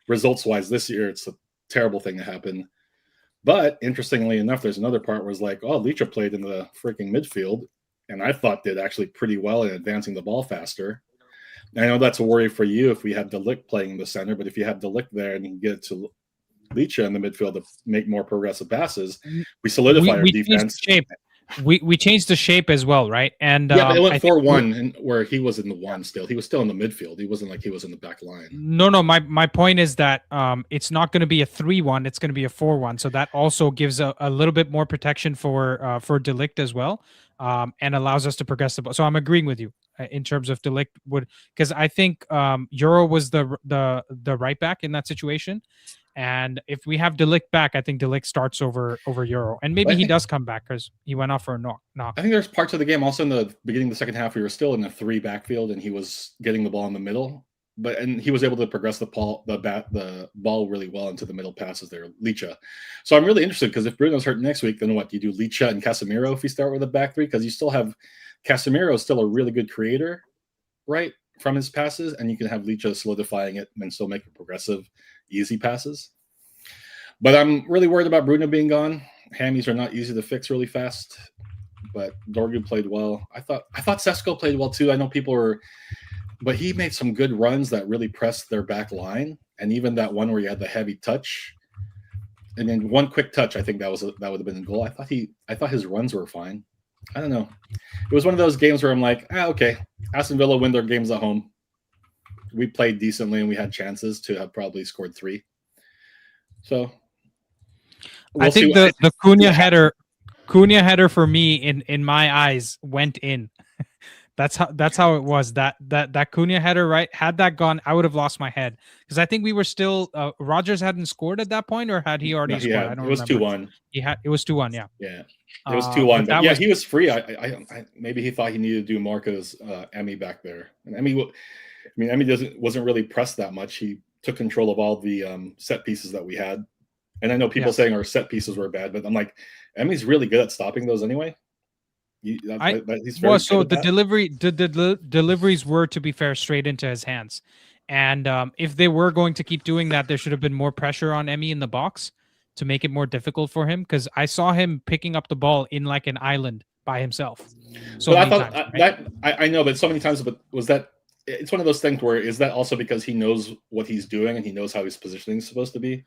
results-wise this year, it's a terrible thing to happen. But interestingly enough, there's another part where it's like, oh, Licha played in the freaking midfield, and I thought did actually pretty well in advancing the ball faster. I know that's a worry for you if we have Delict playing in the center, but if you have Delict there and you can get it to Licha in the midfield to make more progressive passes, we solidify our defense. We changed the shape as well, right? And yeah, but it went 4-1, and where he was in the 1 still. He was still in the midfield. He wasn't like he was in the back line. No. My point is that it's not going to be a 3-1. It's going to be a 4-1. So that also gives a little bit more protection for Delict as well, and allows us to progress the ball. So I'm agreeing with you in terms of Delict because I think Yoro was the right back in that situation. And if we have Delict back, I think Delict starts over Yoro. And maybe he does come back because he went off for a knock. I think there's parts of the game also in the beginning of the second half, we were still in a 3 backfield and he was getting the ball in the middle. And he was able to progress the ball really well into the middle passes there, Licha. So I'm really interested because if Bruno's hurt next week, then what? You do Licha and Casemiro if you start with a back 3? Because you still have Casemiro still a really good creator, right, from his passes, and you can have Licha solidifying it and still making progressive, easy passes. But I'm really worried about Bruno being gone. Hammies are not easy to fix really fast, but Dorgu played well. I thought Sesko played well too. I know people were, but he made some good runs that really pressed their back line, and even that one where he had the heavy touch, and then one quick touch. I think that would have been a goal. I thought his runs were fine. I don't know. It was one of those games where I'm like, okay, Aston Villa win their games at home. We played decently and we had chances to have probably scored 3. So I think see. the Cunha header for me in my eyes went in. That's how it was. That Cunha header, right? Had that gone, I would have lost my head because I think we were still Rogers hadn't scored at that point, or had he already scored? I don't it was remember. 2-1. It was 2-1. Yeah. Yeah. It was 2-1, but yeah, was, he was free. I maybe he thought he needed to do more because Emmy back there, and Emmy, I mean, Emmy wasn't really pressed that much. He took control of all the set pieces that we had, and I know people saying our set pieces were bad, but I'm like, Emmy's really good at stopping those anyway. The deliveries were, to be fair, straight into his hands, and if they were going to keep doing that, there should have been more pressure on Emmy in the box to make it more difficult for him, because I saw him picking up the ball in like an island by himself. So but many I thought times, right? I know, but so many times. But was that? It's one of those things where is that also because he knows what he's doing and he knows how his positioning is supposed to be,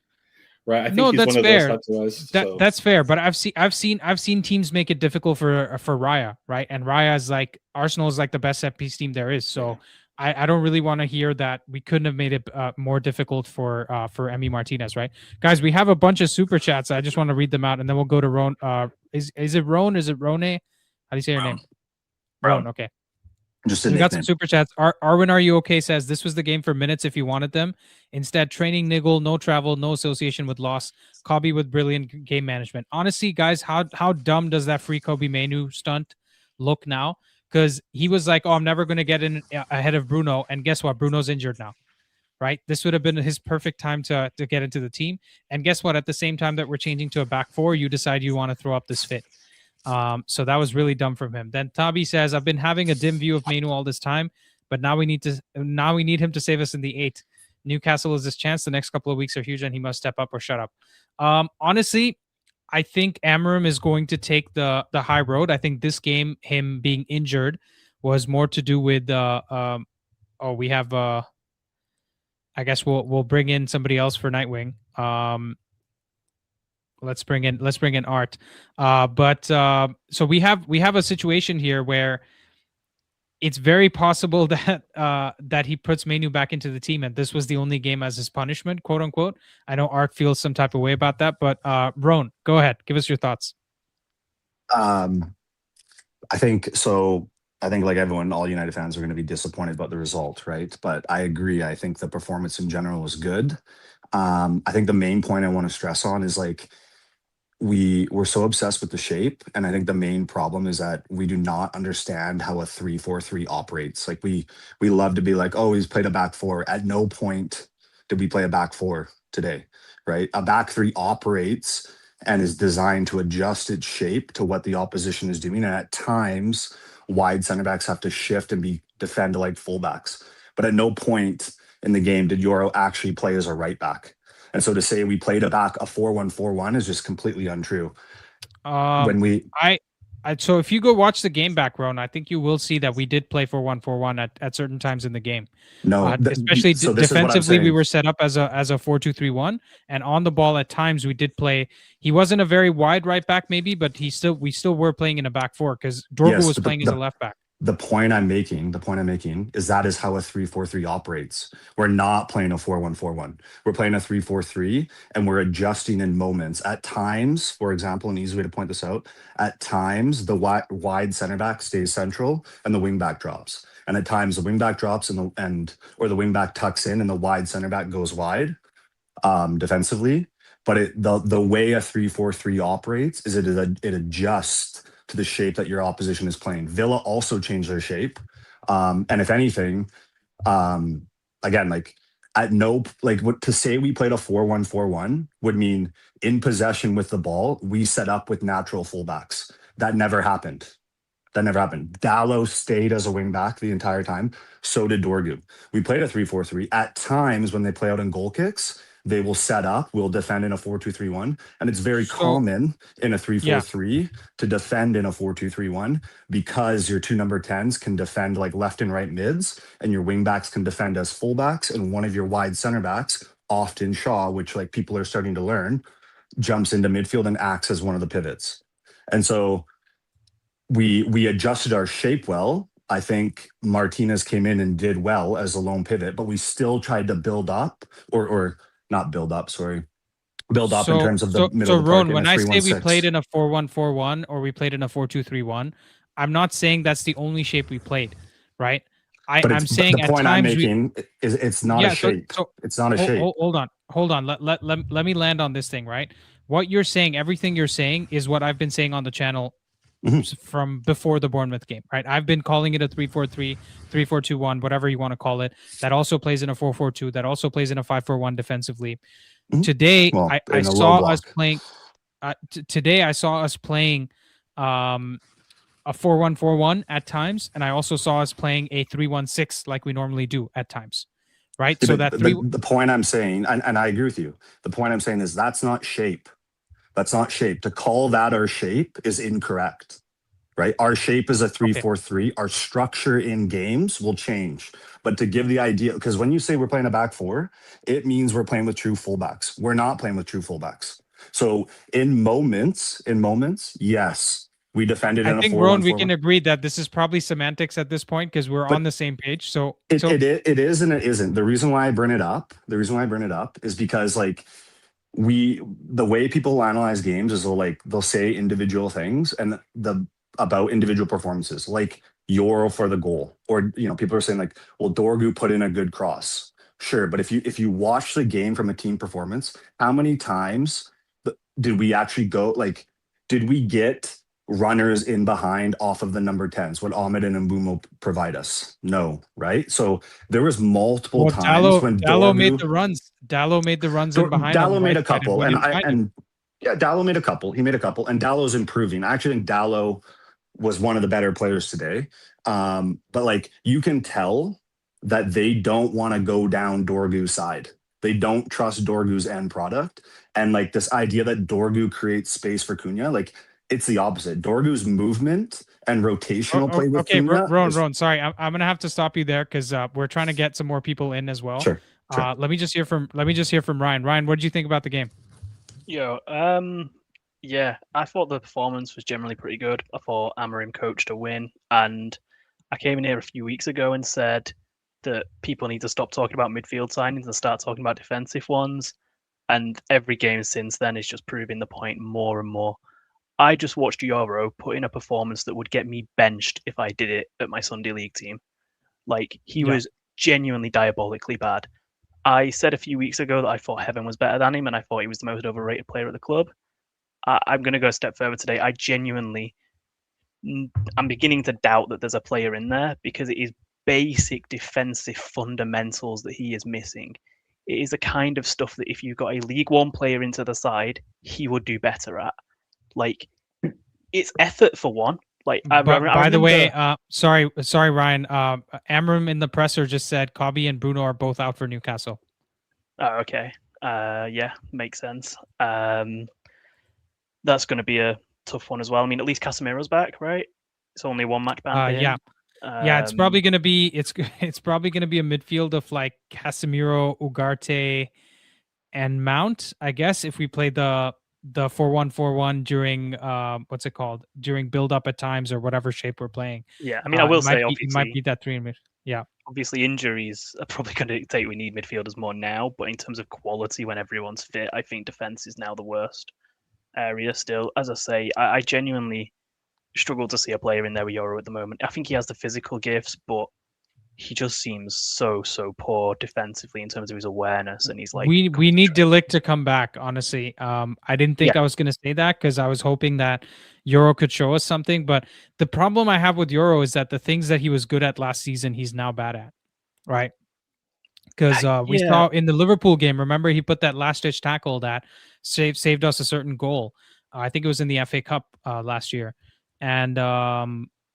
right? I think No, he's that's one of fair. those types of guys. So. That's fair, but I've seen teams make it difficult for Raya, right? And Raya is like, Arsenal is like the best set piece team there is. So I don't really want to hear that we couldn't have made it more difficult for Emi Martinez, right? Guys, we have a bunch of super chats. I just want to read them out, and then we'll go to Ron. Is it Ron? Is it Rone? How do you say your name? Ron. Okay. Just we got some super chats. Arwin, are you okay? Says this was the game for minutes if you wanted them. Instead, training niggle, no travel, no association with loss. Kobe with brilliant game management. Honestly, guys, how dumb does that free Kobe Mainu stunt look now? Because he was like, "Oh, I'm never going to get in ahead of Bruno," and guess what? Bruno's injured now, right? This would have been his perfect time to get into the team. And guess what? At the same time that we're changing to a back four, you decide you want to throw up this fit. So that was really dumb from him. Then Tabi says, I've been having a dim view of Mainu all this time, but now we need him to save us in the 8. Newcastle is his chance. The next couple of weeks are huge and he must step up or shut up. Honestly, I think Amorim is going to take the high road. I think this game, him being injured, was more to do with we have I guess we'll bring in somebody else for Nightwing. Let's bring in Art. So we have a situation here where it's very possible that that he puts Mainu back into the team, and this was the only game as his punishment, quote unquote. I know Art feels some type of way about that, but Roan, go ahead, give us your thoughts. I think so. I think like everyone, all United fans are going to be disappointed about the result, right? But I agree. I think the performance in general was good. I think the main point I want to stress on is like, we're so obsessed with the shape, and I think the main problem is that we do not understand how a 3-4-3 operates. Like we love to be like, oh, he's played a back four. At no point did we play a back four today, right? A back three operates and is designed to adjust its shape to what the opposition is doing, and at times wide center backs have to shift and defend like fullbacks. But at no point in the game did Yoro actually play as a right back. And so to say we played a 4-1-4-1 is just completely untrue. So if you go watch the game back, Ron, I think you will see that we did play 4-1-4-1 at certain times in the game. No, especially defensively, we were set up as a 4-2-3-1, and on the ball at times we did play. He wasn't a very wide right back, maybe, but we still were playing in a back four because Dorgu was playing as a left back. The point I'm making is that is how a 3-4-3 operates. We're not playing a 4-1-4-1. We're playing a 3-4-3, and we're adjusting in moments. At times, for example, an easy way to point this out, at times the wide center back stays central and the wing back drops. And at times the wing back drops or the wing back tucks in and the wide center back goes wide defensively. But the way a 3-4-3 operates is it adjusts to the shape that your opposition is playing. Villa also changed their shape. And if anything, again, like to say we played a 4-1-4-1 would mean in possession with the ball, we set up with natural fullbacks. That never happened. Dallo stayed as a wing back the entire time. So did Dorgu. We played a 3-4-3. At times when they play out in goal kicks, they will set up, we'll defend in a 4-2-3-1. And it's very common in a 3-4-3 to defend in a 4-2-3-1 because your two number 10s can defend like left and right mids, and your wing backs can defend as fullbacks, and one of your wide center backs, often Shaw, which like people are starting to learn, jumps into midfield and acts as one of the pivots. And so we adjusted our shape well. I think Martinez came in and did well as a lone pivot, but we still tried to build up or not build up, sorry. build up in terms of the middle So of the park Ron, in when a I say we 3-1-6. played in a 4-1-4-1 or we played in a 4-2-3-1, I'm not saying that's the only shape we played, right? But I'm it's saying the at point I'm times we making is it's not a yeah. shape. So It's not a shape. hold on. Let me land on this thing, right? What you're saying, everything you're saying, is what I've been saying on the channel from before the Bournemouth game, right? I've been calling it a 3-4-3, 3-4-2-1, whatever you want to call it. That also plays in a 4-4-2. That also plays in a 5-4-1 defensively. Today, Well, I in a low saw block. us playing. Today, I saw us playing a 4-1-4-1 at times, and I also saw us playing a 3-1-6 like we normally do at times, right? Yeah, So but that three. the point I'm saying, and I agree with you. The point I'm saying is that's not shape. That's not shape. To call that our shape is incorrect, right? Our shape is a 3-4-3. Our structure in games will change. But to give the idea, because when you say we're playing a back four, it means we're playing with true fullbacks. We're not playing with true fullbacks. So in moments, yes, we defended in I a think 4-1-4-1. Ron, we can agree that this is probably semantics at this point because we're on the same page. So it is and it isn't. The reason why I bring it up is because like the way people analyze games is they'll say individual things and about individual performances, like Yoro for the goal, or people are saying like, well, Dorgu put in a good cross. Sure, but if you watch the game from a team performance, how many times did we actually go like? Did we get runners in behind off of the number 10s? What Ahmed and Mbumo provide us? No, right? So there was multiple times when Dallo made Dorgu. the runs. Dallo made the runs in behind. on Dallo the made right a side, couple, we and didn't find him. Dallo made a couple. He made a couple, and Dallo's improving. I actually think Dallo was one of the better players today. But like you can tell that they don't want to go down Dorgu's side. They don't trust Dorgu's end product, and like this idea that Dorgu creates space for Cunha, like it's the opposite. Dorgu's movement and rotational play with Okay, Cunha. Ron, sorry, I'm gonna have to stop you there because we're trying to get some more people in as well. Sure. Let me just hear from Ryan. Ryan, what did you think about the game? Yeah, I thought the performance was generally pretty good. I thought Amorim coached a win, and I came in here a few weeks ago and said that people need to stop talking about midfield signings and start talking about defensive ones. And every game since then is just proving the point more and more. I just watched Yoro put in a performance that would get me benched if I did it at my Sunday League team. Like, he was genuinely diabolically bad. I said a few weeks ago that I thought Heaven was better than him, and I thought he was the most overrated player at the club. I'm going to go a step further today. I'm beginning to doubt that there's a player in there because it is basic defensive fundamentals that he is missing. It is the kind of stuff that if you got a League One player into the side, he would do better at. Like, it's effort for one. Like, by the way, sorry, Ryan. Amorim in the presser just said Kobe and Bruno are both out for Newcastle. Oh, okay. Yeah, makes sense. That's going to be a tough one as well. I mean, at least Casemiro's back, right? It's only one match ban for him. Yeah, it's probably going to be it's probably going to be a midfield of like Casemiro, Ugarte, and Mount. I guess if we play the 4-1-4-1 during what's it called, during build up at times or whatever shape we're playing. Yeah, I mean, I will say obviously it might be that 3 mid. Yeah, obviously injuries are probably going to dictate we need midfielders more now, but in terms of quality when everyone's fit, I think defense is now the worst area still. As I say, I genuinely struggle to see a player in there with Yoro at the moment. I think he has the physical gifts, but he just seems so poor defensively in terms of his awareness, and he's like, we need Delict to come back. Honestly, I didn't think I was going to say that because I was hoping that Yoro could show us something. But the problem I have with Yoro is that the things that he was good at last season, he's now bad at, right? Because we saw in the Liverpool game, remember he put that last ditch tackle that saved us a certain goal. I think it was in the FA Cup last year, and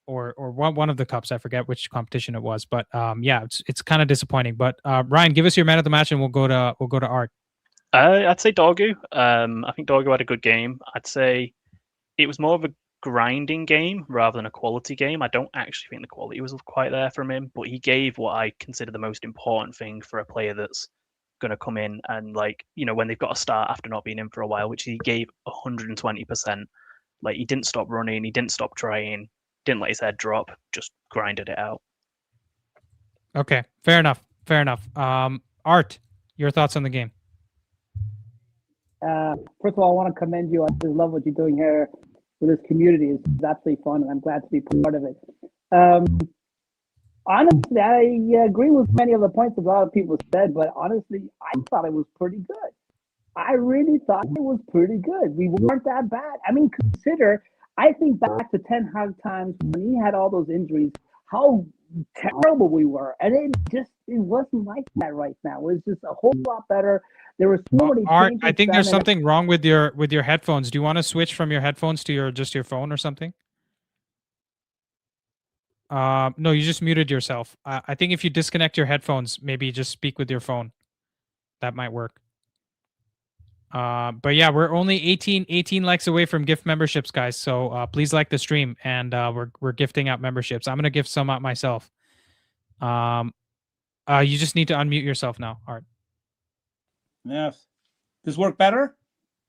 or one of the cups. I forget which competition it was, but yeah, it's kind of disappointing. But Ryan, give us your man of the match, and we'll go to Art. I'd say Dorgu. I think Dorgu had a good game. I'd say it was more of a grinding game rather than a quality game. I don't actually think the quality was quite there from him, but he gave what I consider the most important thing for a player that's going to come in and, like, you know, when they've got to start after not being in for a while, which he gave 120%. Like, he didn't stop running, he didn't stop trying, didn't let his head drop, just grinded it out. Okay, fair enough. Art, your thoughts on the game? First of all, I want to commend you. I just love what you're doing here with this community. It's absolutely fun, and I'm glad to be part of it. Honestly, I agree with many of the points a lot of people said, but honestly, I thought it was pretty good. I really thought it was pretty good. We weren't that bad. I mean, I think back to Ten Hag times when he had all those injuries, how terrible we were. And it wasn't like that right now. It's just a whole lot better. There were so many Art, changes I think done, there's and something wrong with your headphones. Do you want to switch from your headphones to your phone or something? No, you just muted yourself. I think if you disconnect your headphones, maybe just speak with your phone. That might work. But yeah, we're only 18 likes away from gift memberships, guys. So please like the stream, and we're gifting out memberships. I'm gonna gift some out myself. You just need to unmute yourself now, Art. Yes. Does work better?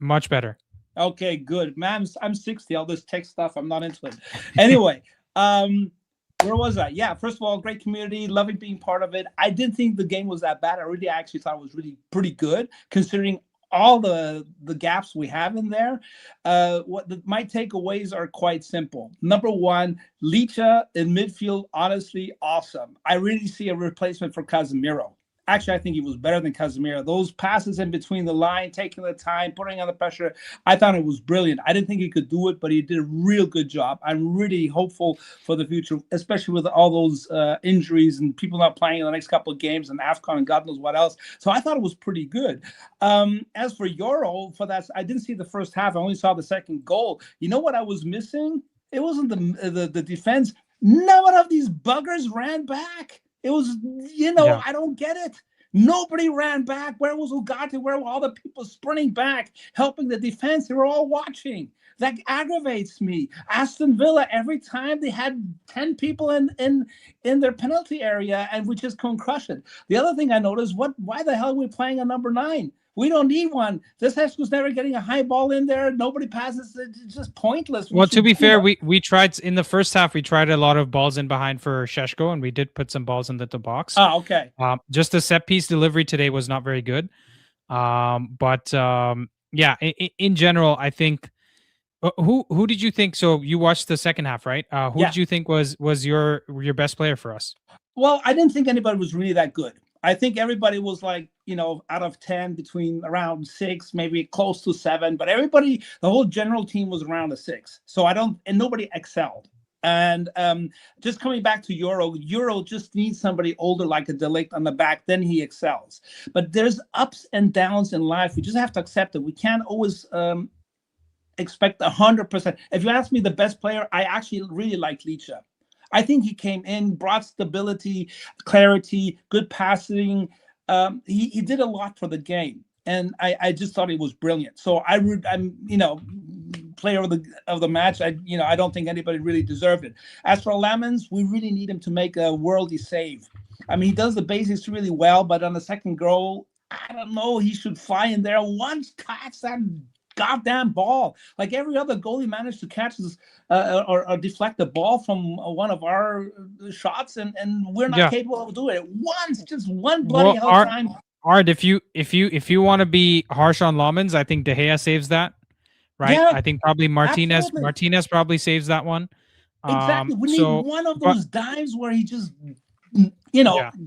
Much better. Okay, good. Man, I'm 60. All this tech stuff, I'm not into it. Anyway, where was I? Yeah, first of all, great community, loving being part of it. I didn't think the game was that bad. I actually thought it was really pretty good, considering all the gaps we have in there. My takeaways are quite simple. Number one, Licha in midfield, honestly, awesome. I really see a replacement for Casemiro. Actually, I think he was better than Casemiro. Those passes in between the line, taking the time, putting on the pressure, I thought it was brilliant. I didn't think he could do it, but he did a real good job. I'm really hopeful for the future, especially with all those injuries and people not playing in the next couple of games and AFCON and God knows what else. So I thought it was pretty good. As for Yoro, for that, I didn't see the first half. I only saw the second goal. You know what I was missing? It wasn't the defense. None of these buggers ran back. It was, Yeah. I don't get it. Nobody ran back. Where was Ugarte? Where were all the people sprinting back, helping the defense? They were all watching. That aggravates me. Aston Villa, every time they had 10 people in their penalty area, and we just couldn't crush it. The other thing I noticed, why the hell are we playing a number 9? We don't need one. This was never getting a high ball in there. Nobody passes. It's just pointless. Well, to be fair, we tried in the first half. We tried a lot of balls in behind for Sheshko, and we did put some balls in the box. Oh, okay. Just the set piece delivery today was not very good. Yeah, in general, I think. Who did you think? So you watched the second half, right? Who did you think was your best player for us? Well, I didn't think anybody was really that good. I think everybody was like, out of 10, between around 6, maybe close to 7. But everybody, the whole general team was around a 6. So nobody excelled. And just coming back to Yoro just needs somebody older like a De Ligt on the back, then he excels. But there's ups and downs in life. We just have to accept it. We can't always expect 100%. If you ask me the best player, I actually really like Licha. I think he came in, brought stability, clarity, good passing. He did a lot for the game, and I just thought he was brilliant. So I'm player of the match. I don't think anybody really deserved it. As for Lemons, we really need him to make a worldy save. I mean, he does the basics really well, but on the second goal, I don't know. He should fly in there once, catch that goddamn ball. Like every other goalie managed to catch this or deflect the ball from one of our shots, and we're not capable of doing it once, just one bloody hell time. Art, if you want to be harsh on Lomans, I think De Gea saves that, right? Yeah, I think probably Martinez probably saves that one. Exactly. We need one of those dives where he just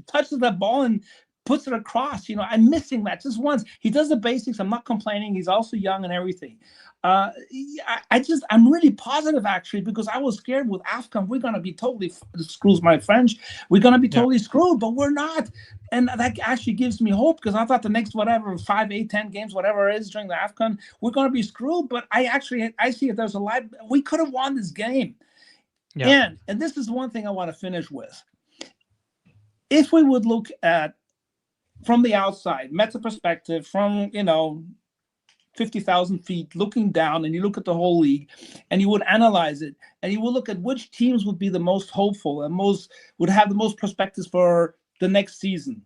touches that ball and puts it across. I'm missing that just once. He does the basics. I'm not complaining. He's also young and everything. I'm really positive actually, because I was scared with AFCON we're gonna be totally screws my French. We're gonna be totally screwed, but we're not. And that actually gives me hope, because I thought the next 5, 8, 10 games, whatever it is during the AFCON, we're gonna be screwed. But I see if there's a light. We could have won this game. Yeah. And this is one thing I want to finish with. If we would look at from the outside, meta perspective, from 50,000 feet, looking down, and you look at the whole league, and you would analyze it, and you would look at which teams would be the most hopeful and would have the most prospectus for the next season.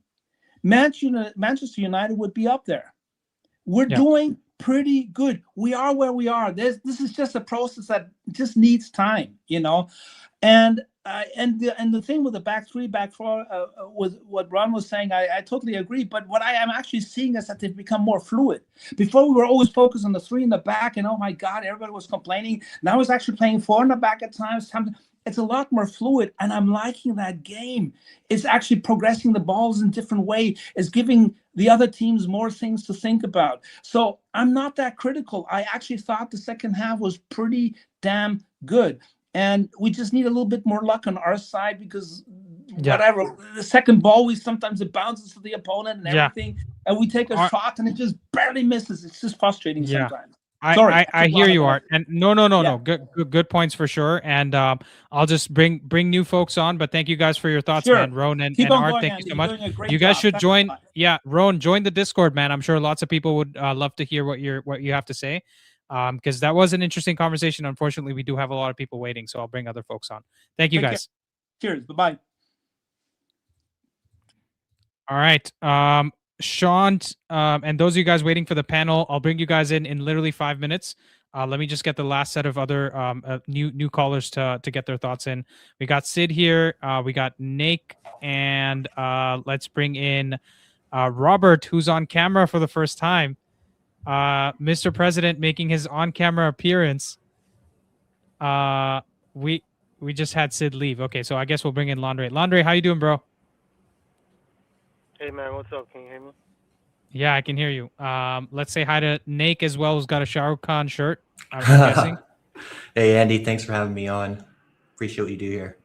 Manchester United would be up there. We're doing pretty good. We are where we are. This is just a process that just needs time, And and the thing with the back three, back four, with what Ron was saying, I totally agree. But what I am actually seeing is that they've become more fluid. Before we were always focused on the three in the back, and oh my God, everybody was complaining. Now it's actually playing four in the back at times. It's a lot more fluid, and I'm liking that game. It's actually progressing the balls in different way. It's giving the other teams more things to think about. So I'm not that critical. I actually thought the second half was pretty damn good. And we just need a little bit more luck on our side because whatever, the second ball, sometimes it bounces to the opponent and everything. And we take a shot and it just barely misses. It's just frustrating sometimes. Sorry, I hear you, Art. And no. Good points for sure. And I'll just bring new folks on. But thank you guys for your thoughts, man. Roan and Art, thank you so much. You guys should join. Yeah, Roan, join the Discord, man. I'm sure lots of people would love to hear what you have to say. Because that was an interesting conversation. Unfortunately, we do have a lot of people waiting, so I'll bring other folks on. Thank you, guys. Cheers. Bye-bye. All right. Sean, and those of you guys waiting for the panel, I'll bring you guys in literally 5 minutes. Let me just get the last set of other new callers to get their thoughts in. We got Sid here. We got Nate, and let's bring in Robert, who's on camera for the first time. Mr. President making his on-camera appearance. We just had Sid leave. Okay, so I guess we'll bring in Landre. Landre, how you doing, bro? Hey man, what's up? Can you hear me? Yeah, I can hear you. Let's say hi to Nate as well, who's got a Shah Rukh Khan shirt, I'm guessing. Hey Andy, thanks for having me on. Appreciate what you do here.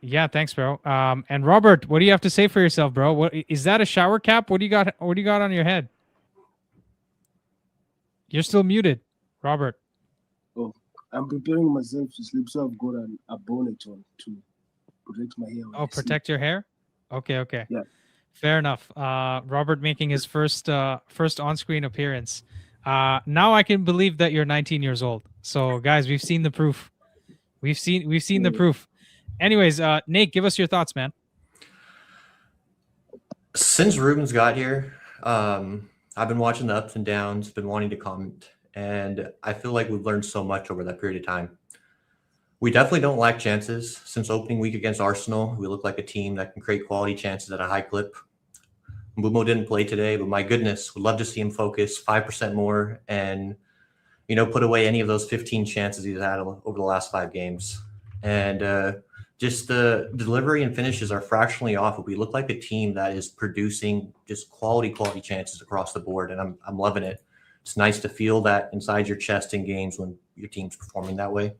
Yeah, thanks, bro. And Robert, what do you have to say for yourself, bro? What is that, a shower cap? What do you got on your head? You're still muted, Robert. Oh, I'm preparing myself to sleep, so I've got a bonnet on to protect my hair. Oh, protect your hair? Okay. Yeah. Fair enough. Robert making his first on-screen appearance. Now I can believe that you're 19 years old. So, guys, we've seen the proof. We've seen the proof. Anyways, Nate, give us your thoughts, man. Since Ruben's got here, I've been watching the ups and downs, been wanting to comment, and I feel like we've learned so much over that period of time. We definitely don't lack chances. Since opening week against Arsenal, we look like a team that can create quality chances at a high clip. Mbeumo didn't play today, but my goodness, would love to see him focus 5% more and, put away any of those 15 chances he's had over the last 5 games. And just the delivery and finishes are fractionally off, but we look like a team that is producing just quality chances across the board, and I'm loving it. It's nice to feel that inside your chest in games when your team's performing that way.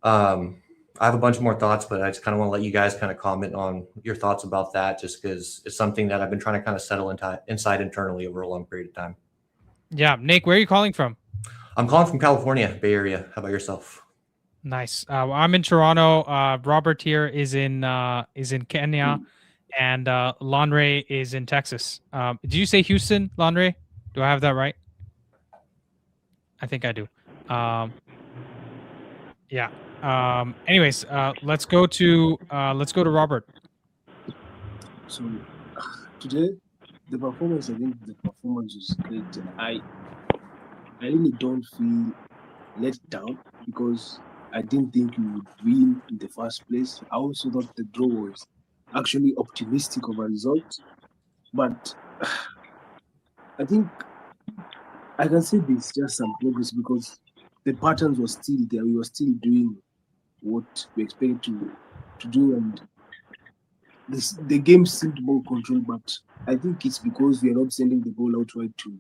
I have a bunch more thoughts, but I just kind of want to let you guys kind of comment on your thoughts about that, just because it's something that I've been trying to kind of settle inside internally over a long period of time. Yeah. Nick, where are you calling from? I'm calling from California, Bay Area. How about yourself? Nice. I'm in Toronto. Robert here is in Kenya, and Landre is in Texas. Did you say Houston, Landre? Do I have that right? I think I do. Yeah. Anyways, let's go to Robert. So today, the performance was great. I really don't feel let down because I didn't think we would win in the first place. I also thought the draw was actually optimistic of a result, but I think I can say there's just some progress because the patterns were still there. We were still doing what we expected to do, and the game seemed more controlled. But I think it's because we are not sending the ball out wide to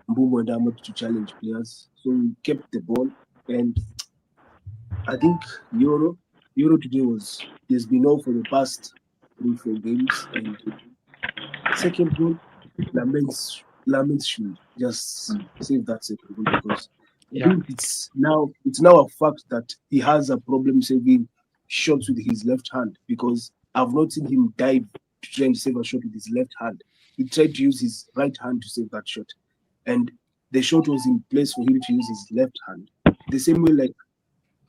Mbeumo and Ahmad to challenge players. So we kept the ball, and I think Yoro today he's been off for the past 3-4 games, and second goal, Lamens should just save that second goal because I think it's now a fact that he has a problem saving shots with his left hand, because I've not seen him dive to try and save a shot with his left hand. He tried to use his right hand to save that shot, and the shot was in place for him to use his left hand. The same way, like,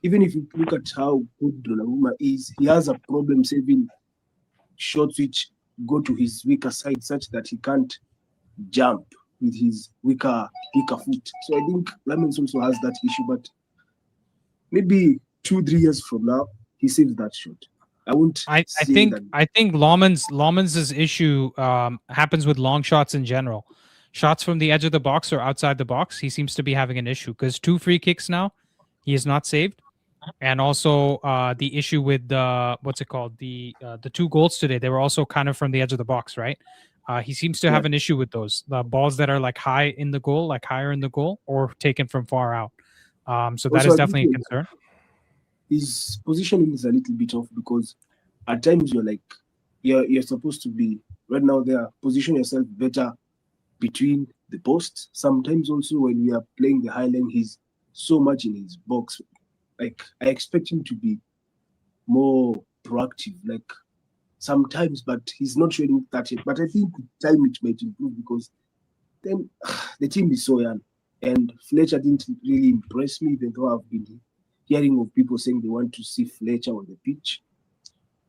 even if you look at how good Donnarumma is, he has a problem saving shots which go to his weaker side, such that he can't jump with his weaker foot. So I think Lamens also has that issue, but maybe 2-3 years from now, he saves that shot. I won't I say think that. Lawman's issue happens with long shots in general. Shots from the edge of the box or outside the box, he seems to be having an issue because 2 free kicks now, he is not saved, and also the issue with the what's it called the 2 goals today, they were also kind of from the edge of the box, right? He seems to have an issue with those the balls that are like higher in the goal, or taken from far out. So that Also, is I definitely a think concern. his positioning is a little bit off because at times you're like you're supposed to be right now there, position yourself better between the posts. Sometimes also when we are playing the high line, he's so much in his box. Like I expect him to be more proactive, like sometimes, but he's not showing that yet. But I think with time it might improve because then the team is so young. And Fletcher didn't really impress me, even though I've been hearing of people saying they want to see Fletcher on the pitch.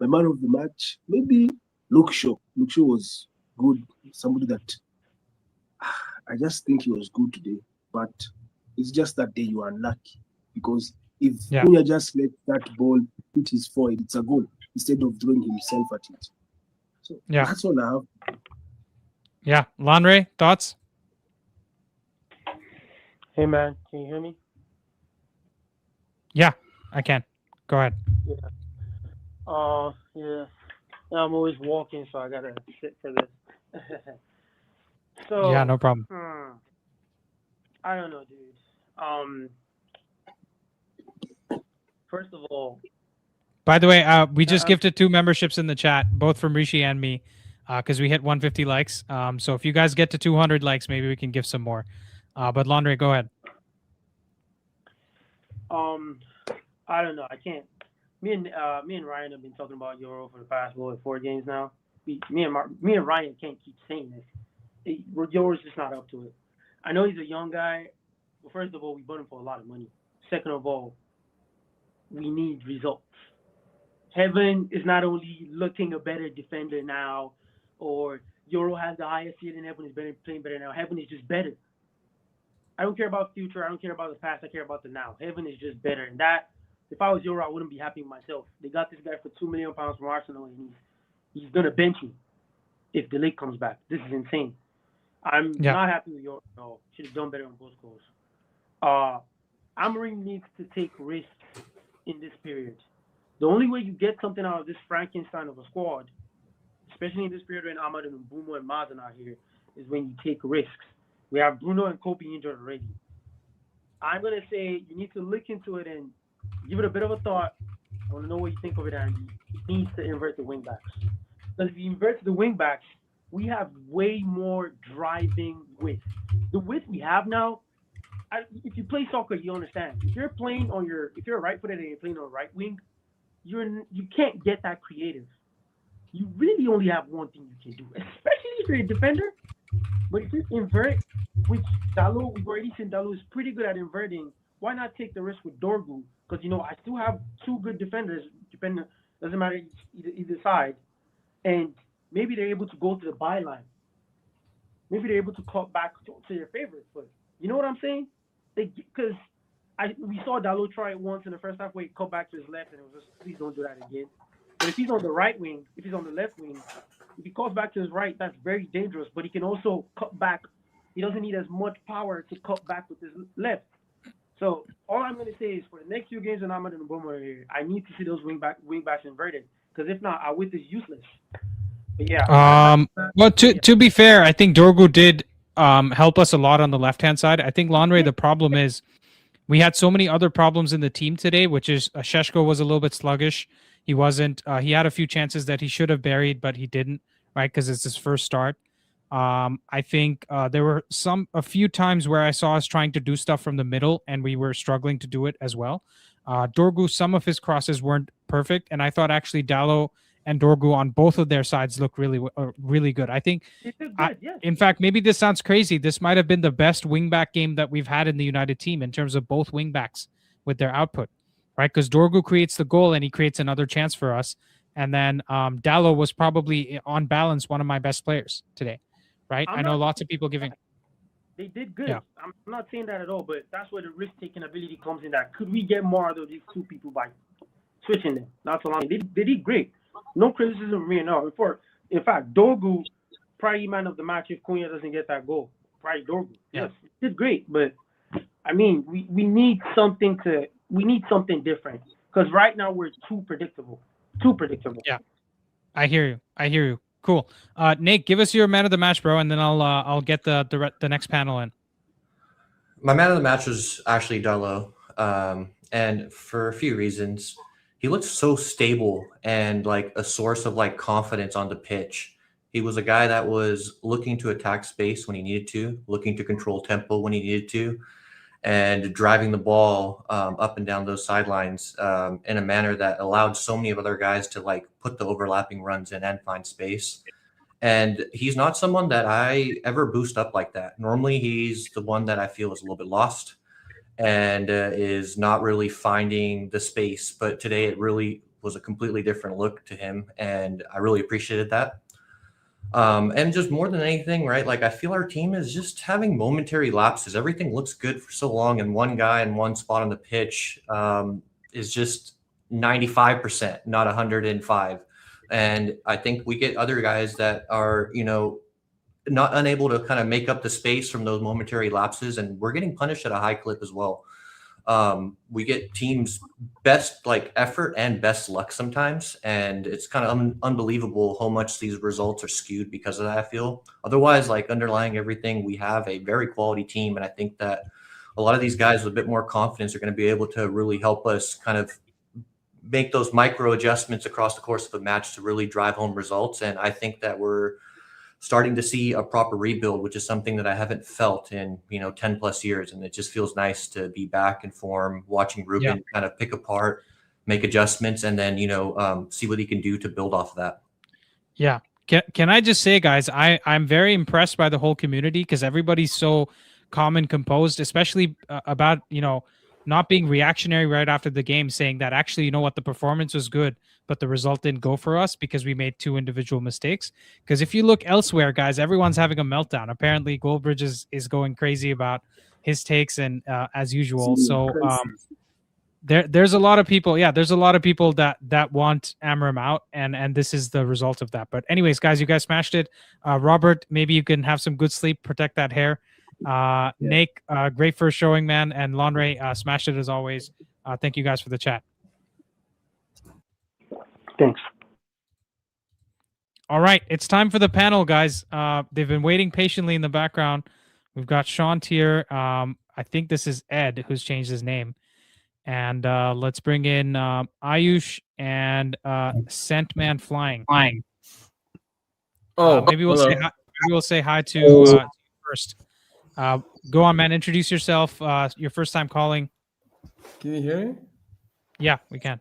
My man of the match, maybe Luke Shaw. Luke Shaw was good. Somebody that I just think he was good today. But it's just that day you are unlucky. Because if Cunha just let that ball hit his forehead, it's a goal instead of throwing himself at it. So that's all I have. Yeah. Lanre, thoughts? Hey man, can you hear me? Yeah, I can. Go ahead. Yeah. Yeah. I'm always walking, so I gotta sit for this. So Yeah, no problem. I don't know, dude. First of all, By the way, we just gifted 2 memberships in the chat, both from Rishi and me, because we hit 150 likes. So if you guys get to 200 likes, maybe we can give some more. But Landry, go ahead. I don't know. I can't. Me and Ryan have been talking about Yoro for the past 4 games now. Me and Ryan can't keep saying this. Yoro's just not up to it. I know he's a young guy. But first of all, we bought him for a lot of money. Second of all, we need results. Heaven is not only looking a better defender now, or Yoro has the highest ceiling. Heaven is playing better now. Heaven is just better. I don't care about the future. I don't care about the past. I care about the now. Heaven is just better. And that, if I was Yoro, I wouldn't be happy with myself. They got this guy for £2 million from Arsenal, and he's going to bench him if the league comes back. This is insane. I'm not happy with Yoro. No, should have done better on both goals. Amorim needs to take risks in this period. The only way you get something out of this Frankenstein of a squad, especially in this period when Ahmad and Mbumo and Mazen are here, is when you take risks. We have Bruno and Kobe injured already. I'm going to say you need to look into it and give it a bit of a thought. I want to know what you think of it, Andy. He needs to invert the wingbacks. Because if you invert the wingbacks, we have way more driving width. The width we have now, if you play soccer, you understand. If you're a right-footed and you're playing on right wing, you can't get that creative. You really only have one thing you can do, especially if you're a defender. But if you invert, which Dalo, we've already seen Dalo is pretty good at inverting, why not take the risk with Dorgu? Because, I still have 2 good defenders, doesn't matter either side. And maybe they're able to go to the byline. Maybe they're able to cut back to their favorite foot. You know what I'm saying? Because we saw Dalo try it once in the first half where he cut back to his left, and it was just, please don't do that again. But if he's on the right wing, if he's on the left wing, if he cuts back to his right, that's very dangerous. But he can also cut back. He doesn't need as much power to cut back with his left. So all I'm going to say is for the next few games when Ahmad and Mbumo are here, I need to see those wingbacks inverted. Because if not, our width is useless. But yeah. Well, to be fair, I think Dorgu did help us a lot on the left-hand side. I think, Lanre, the problem is we had so many other problems in the team today, which is Sheshko was a little bit sluggish. He wasn't. He had a few chances that he should have buried, but he didn't, right? Because it's his first start. I think there were a few times where I saw us trying to do stuff from the middle, and we were struggling to do it as well. Dorgu, some of his crosses weren't perfect, and I thought actually Dalo and Dorgu on both of their sides look really good. I think, in fact, maybe this sounds crazy. This might have been the best wingback game that we've had in the United team in terms of both wingbacks with their output, right? Because Dorgu creates the goal and he creates another chance for us. And then Dalo was probably, on balance, one of my best players today, right? I know lots of people giving... They did good. Yeah. I'm not saying that at all, but that's where the risk-taking ability comes in. That could we get more out of these 2 people by switching them not so long. They did great. No criticism from me now. In fact, Dorgu probably man of the match if Cunha doesn't get that goal. Probably Dorgu. Yes, he did great, but I mean, we need something different because right now we're too predictable. Too predictable. Yeah, I hear you. Cool. Nate, give us your man of the match, bro, and then I'll get the next panel in. My man of the match was actually Darlow, and for a few reasons. He looked so stable and like a source of like confidence on the pitch. He was a guy that was looking to attack space when he needed to, looking to control tempo when he needed to, and driving the ball up and down those sidelines in a manner that allowed so many of other guys to like put the overlapping runs in and find space. And he's not someone that I ever boost up like that. Normally, he's the one that I feel is a little bit lost and is not really finding the space. But today it really was a completely different look to him. And I really appreciated that. And just more than anything, right? Like I feel our team is just having momentary lapses. Everything looks good for so long. And one guy in one spot on the pitch is just 95%, not 105. And I think we get other guys that are, not unable to kind of make up the space from those momentary lapses, and we're getting punished at a high clip as well. We get teams' best like effort and best luck sometimes, and it's kind of unbelievable how much these results are skewed because of that. I feel otherwise, like underlying everything, we have a very quality team, and I think that a lot of these guys with a bit more confidence are going to be able to really help us kind of make those micro adjustments across the course of a match to really drive home results. And I think that we're starting to see a proper rebuild, which is something that I haven't felt in 10 plus years, and it just feels nice to be back in form, watching Ruben kind of pick apart, make adjustments, and then see what he can do to build off of that. Yeah, can I just say, guys, I'm very impressed by the whole community because everybody's so calm and composed, especially about not being reactionary right after the game, saying that actually, the performance was good, but the result didn't go for us because we made two individual mistakes. Because if you look elsewhere, guys, everyone's having a meltdown. Apparently, Goldbridge is going crazy about his takes and as usual. So there's a lot of people. Yeah, there's a lot of people that want Amorim out, and this is the result of that. But anyways, guys, you guys smashed it. Robert, maybe you can have some good sleep, protect that hair. Nick, great first showing, man, and Lonray smashed it as always. Thank you guys for the chat. Thanks. All right, it's time for the panel, guys. They've been waiting patiently in the background. We've got Shant here. I think this is Ed who's changed his name, and let's bring in Ayush and Scentman Flying. Oh, maybe we'll hello. say hi, maybe we'll say hi to you first. Go on, man. Introduce yourself. Your first time calling. Can you hear me? Yeah, we can.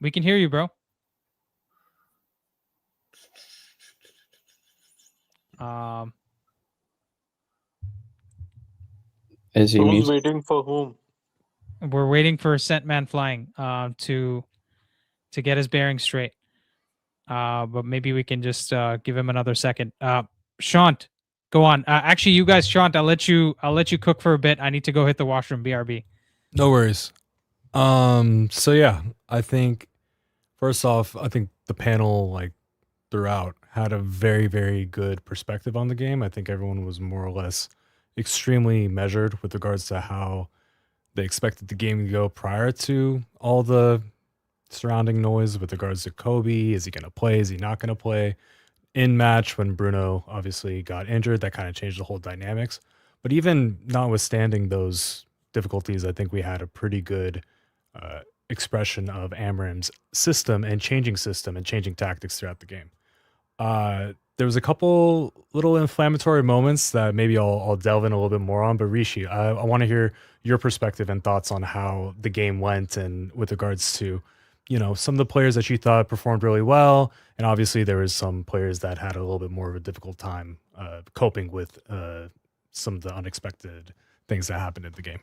We can hear you, bro. Is he Who's waiting for whom? We're waiting for Scentman Flying to get his bearings straight. But maybe we can just give him another second. Shant, go on. Actually, you guys, Shant, I'll let you cook for a bit. I need to go hit the washroom. BRB. No worries. So yeah, I think first off, I think the panel like throughout had a very, very good perspective on the game. I think everyone was more or less extremely measured with regards to how they expected the game to go prior to all the surrounding noise with regards to Kobe. Is he going to play? Is he not going to play? In match when Bruno obviously got injured, that kind of changed the whole dynamics. But even notwithstanding those difficulties, I think we had a pretty good expression of Amorim's system and changing tactics throughout the game. There was a couple little inflammatory moments that maybe I'll delve in a little bit more on. But Rishi, I want to hear your perspective and thoughts on how the game went and with regards to some of the players that you thought performed really well. And obviously there was some players that had a little bit more of a difficult time coping with some of the unexpected things that happened in the game.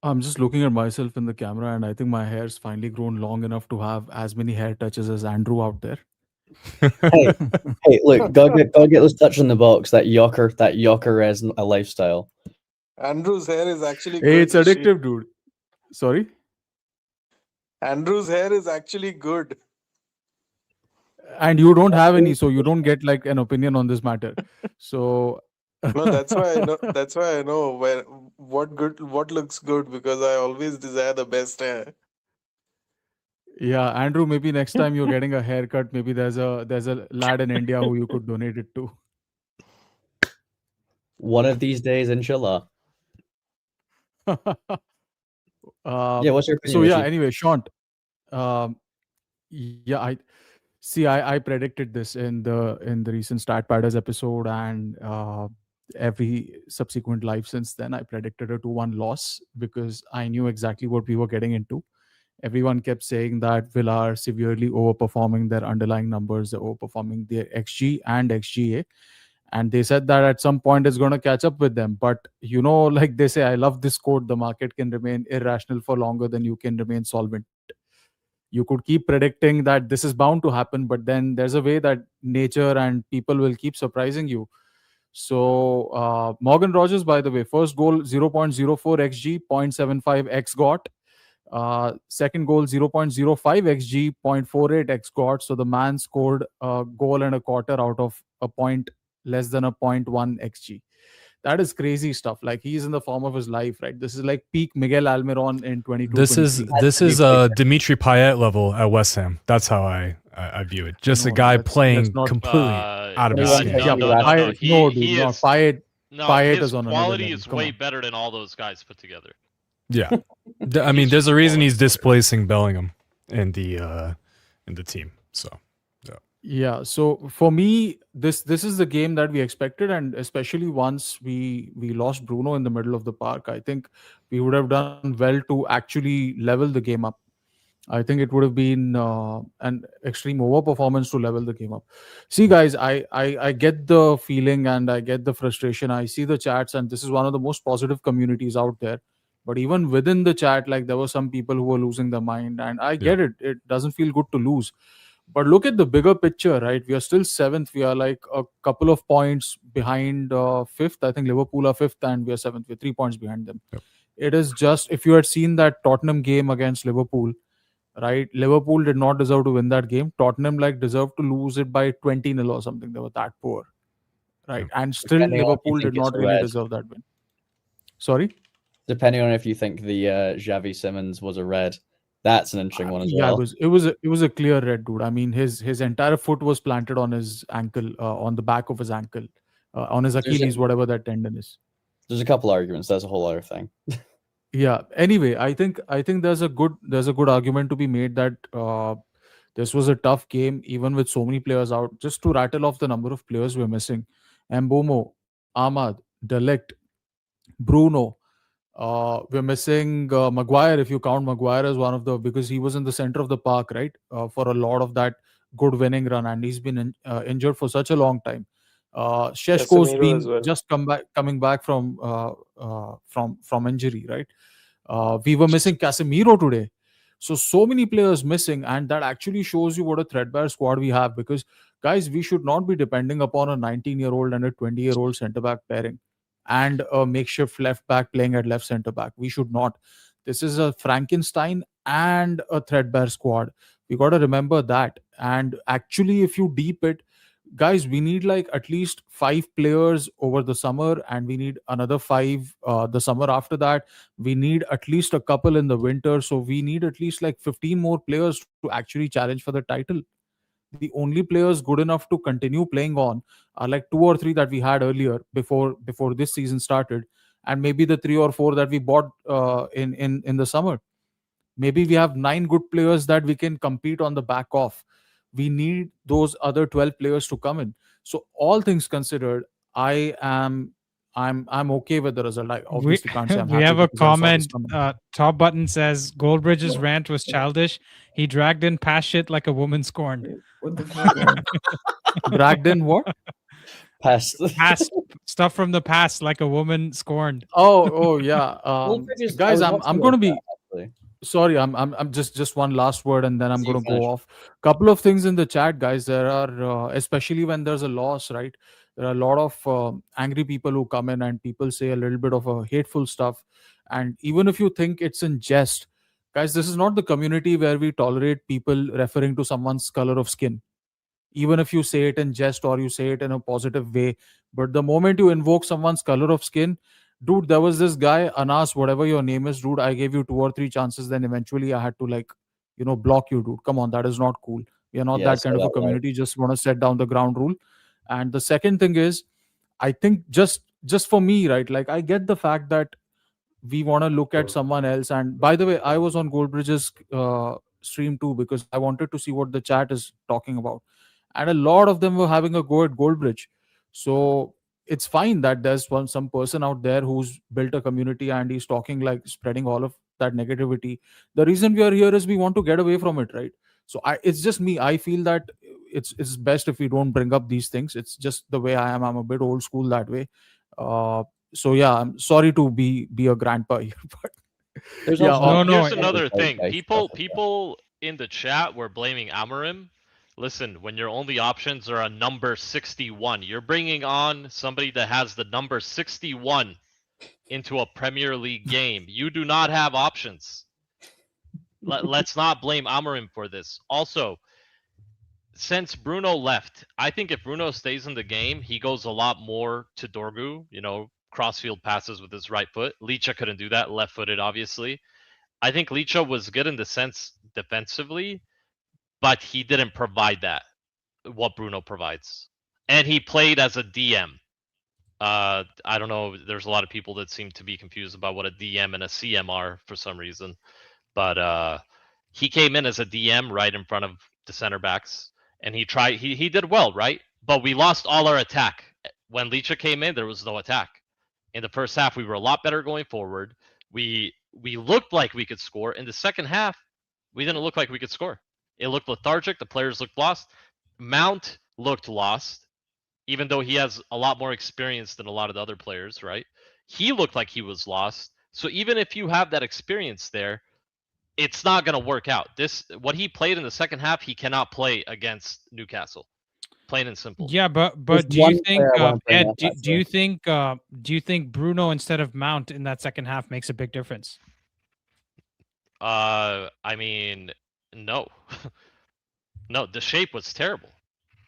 I'm just looking at myself in the camera, and I think my hair's finally grown long enough to have as many hair touches as Andrew out there. Hey, look, gotta get those touch in the box. That yoker is a lifestyle. Andrew's hair is actually Hey, good. it's addictive, dude. Sorry. Andrew's hair is actually good. And you don't have any, so you don't get like an opinion on this matter. So No, that's why I know. That's why I know what looks good, because I always desire the best hair. yeah, Andrew, maybe next time you're getting a haircut, maybe there's a lad in India who you could donate it to. One of these days, inshallah. Yeah, what's your opinion, So yeah, Izzy? anyway, Shant. Yeah, I predicted this in the recent Stat Padders episode, and every subsequent live since then. I predicted a 2-1 loss because I knew exactly what we were getting into. Everyone kept saying that Villa are severely overperforming their underlying numbers, they're overperforming their XG and XGA. And they said that at some point it's going to catch up with them. But, like they say, I love this quote: the market can remain irrational for longer than you can remain solvent. You could keep predicting that this is bound to happen, but then there's a way that nature and people will keep surprising you. So, Morgan Rogers, by the way, first goal 0.04 XG, 0.75 X got. Second goal 0.05 xg, 0.48 x got. So the man scored a goal and a quarter out of a point less than a 0.1 xg. That is crazy stuff. Like, he's in the form of his life, right? This is like peak Miguel Almiron in 22. This is Dimitri Payet level at West Ham. That's how I view it. Just a guy playing completely out of his skin. Payet his is on another quality level. is Come way on. better than all those guys put together. Yeah, I mean, there's a reason he's displacing Bellingham in the team. So yeah. So for me, this is the game that we expected, and especially once we lost Bruno in the middle of the park, I think we would have done well to actually level the game up. I think it would have been an extreme overperformance to level the game up. See, guys, I get the feeling and I get the frustration. I see the chats, and this is one of the most positive communities out there. But even within the chat, like, there were some people who were losing their mind, and I get it. It doesn't feel good to lose. But look at the bigger picture, right? We are still seventh. We are like a couple of points behind fifth. I think Liverpool are fifth, and we are seventh. We're 3 points behind them. It is just, if you had seen that Tottenham game against Liverpool, right? Liverpool did not deserve to win that game. Tottenham deserved to lose it by 20-0 or something. They were that poor, right? And still, Depending on if you Liverpool think did it's not a really red. deserve that win. Sorry? Depending on if you think the Xavi Simons was a red, that's an interesting one as well. It was a clear red, dude. I mean, his entire foot was planted on his ankle, on the back of his ankle, on his Achilles, whatever that tendon is. There's a couple arguments. That's a whole other thing. Yeah. Anyway, I think there's a good argument to be made that this was a tough game, even with so many players out. Just to rattle off the number of players we're missing: Mbomo, Ahmad, Delict, Bruno. We're missing Maguire, if you count Maguire as one of the, because he was in the center of the park, right, for a lot of that good winning run, and he's been injured for such a long time. Sheshko's Casemiro been as well. just coming back from injury, right? We were missing Casemiro today. So many players missing, and that actually shows you what a threadbare squad we have. Because, guys, we should not be depending upon a 19-year-old and a 20-year-old centre back pairing and a makeshift left back playing at left centre back. We should not. This is a Frankenstein and a threadbare squad. We got to remember that. And actually, if you deep it, guys, we need like at least 5 players over the summer, and we need another 5 the summer after that. We need at least a couple in the winter. So we need at least like 15 more players to actually challenge for the title. The only players good enough to continue playing on are like 2 or 3 that we had earlier before this season started, and maybe the 3 or 4 that we bought in the summer. Maybe we have 9 good players that we can compete on the back of. We need those other 12 players to come in. So all things considered, I'm okay with the result. I obviously can't say I'm we happy have a because I saw this comment. coming. Top Button says Goldbridge's rant was childish. He dragged in past shit like a woman scorned. What the fuck? Dragged in what? Past stuff from the past like a woman scorned. Oh yeah. Guys, I'm going to be sorry, I'm just one last word, and then I'm You going to finish. go off. Couple of things in the chat, guys. There are, especially when there's a loss, right? There are a lot of angry people who come in, and people say a little bit of hateful stuff. And even if you think it's in jest, guys, this is not the community where we tolerate people referring to someone's color of skin, even if you say it in jest or you say it in a positive way. But the moment you invoke someone's color of skin, dude, there was this guy, Anas, whatever your name is, dude, I gave you 2 or 3 chances, then eventually I had to, like, block you, dude. Come on, that is not cool. We are not Yeah, that say kind of a that right. community. Just want to set down the ground rule. And the second thing is, I think just for me, right, like, I get the fact that we want to look at someone else. And by the way, I was on Goldbridge's stream too, because I wanted to see what the chat is talking about, and a lot of them were having a go at Goldbridge. So it's fine that there's some person out there who's built a community and he's talking, like, spreading all of that negativity. The reason we are here is we want to get away from it, right? So it's just me. I feel that it's best if we don't bring up these things. It's just the way I am. I'm a bit old school that way. So yeah, I'm sorry to be a grandpa here, but There's yeah. also Here's another thing. People in the chat were blaming Amorim. Listen, when your only options are a number 61, you're bringing on somebody that has the number 61 into a Premier League game. You do not have options. Let's not blame Amorim for this. Also, since Bruno left, I think if Bruno stays in the game, he goes a lot more to Dorgu, crossfield passes with his right foot. Licha couldn't do that, left-footed, obviously. I think Licha was good in the sense defensively, but he didn't provide what Bruno provides. And he played as a DM. I don't know, there's a lot of people that seem to be confused about what a DM and a CM are for some reason. But he came in as a DM right in front of the center backs, and he did well, right? But we lost all our attack. When Licha came in, there was no attack. In the first half, we were a lot better going forward. We looked like we could score. In the second half, we didn't look like we could score. It looked lethargic. The players looked lost. Mount looked lost, even though he has a lot more experience than a lot of the other players, right? He looked like he was lost. So even if you have that experience there, it's not going to work out. What he played in the second half, he cannot play against Newcastle. Plain and simple. Yeah, but do you think, Ed? Do you think Bruno instead of Mount in that second half makes a big difference? I mean, no. No, the shape was terrible.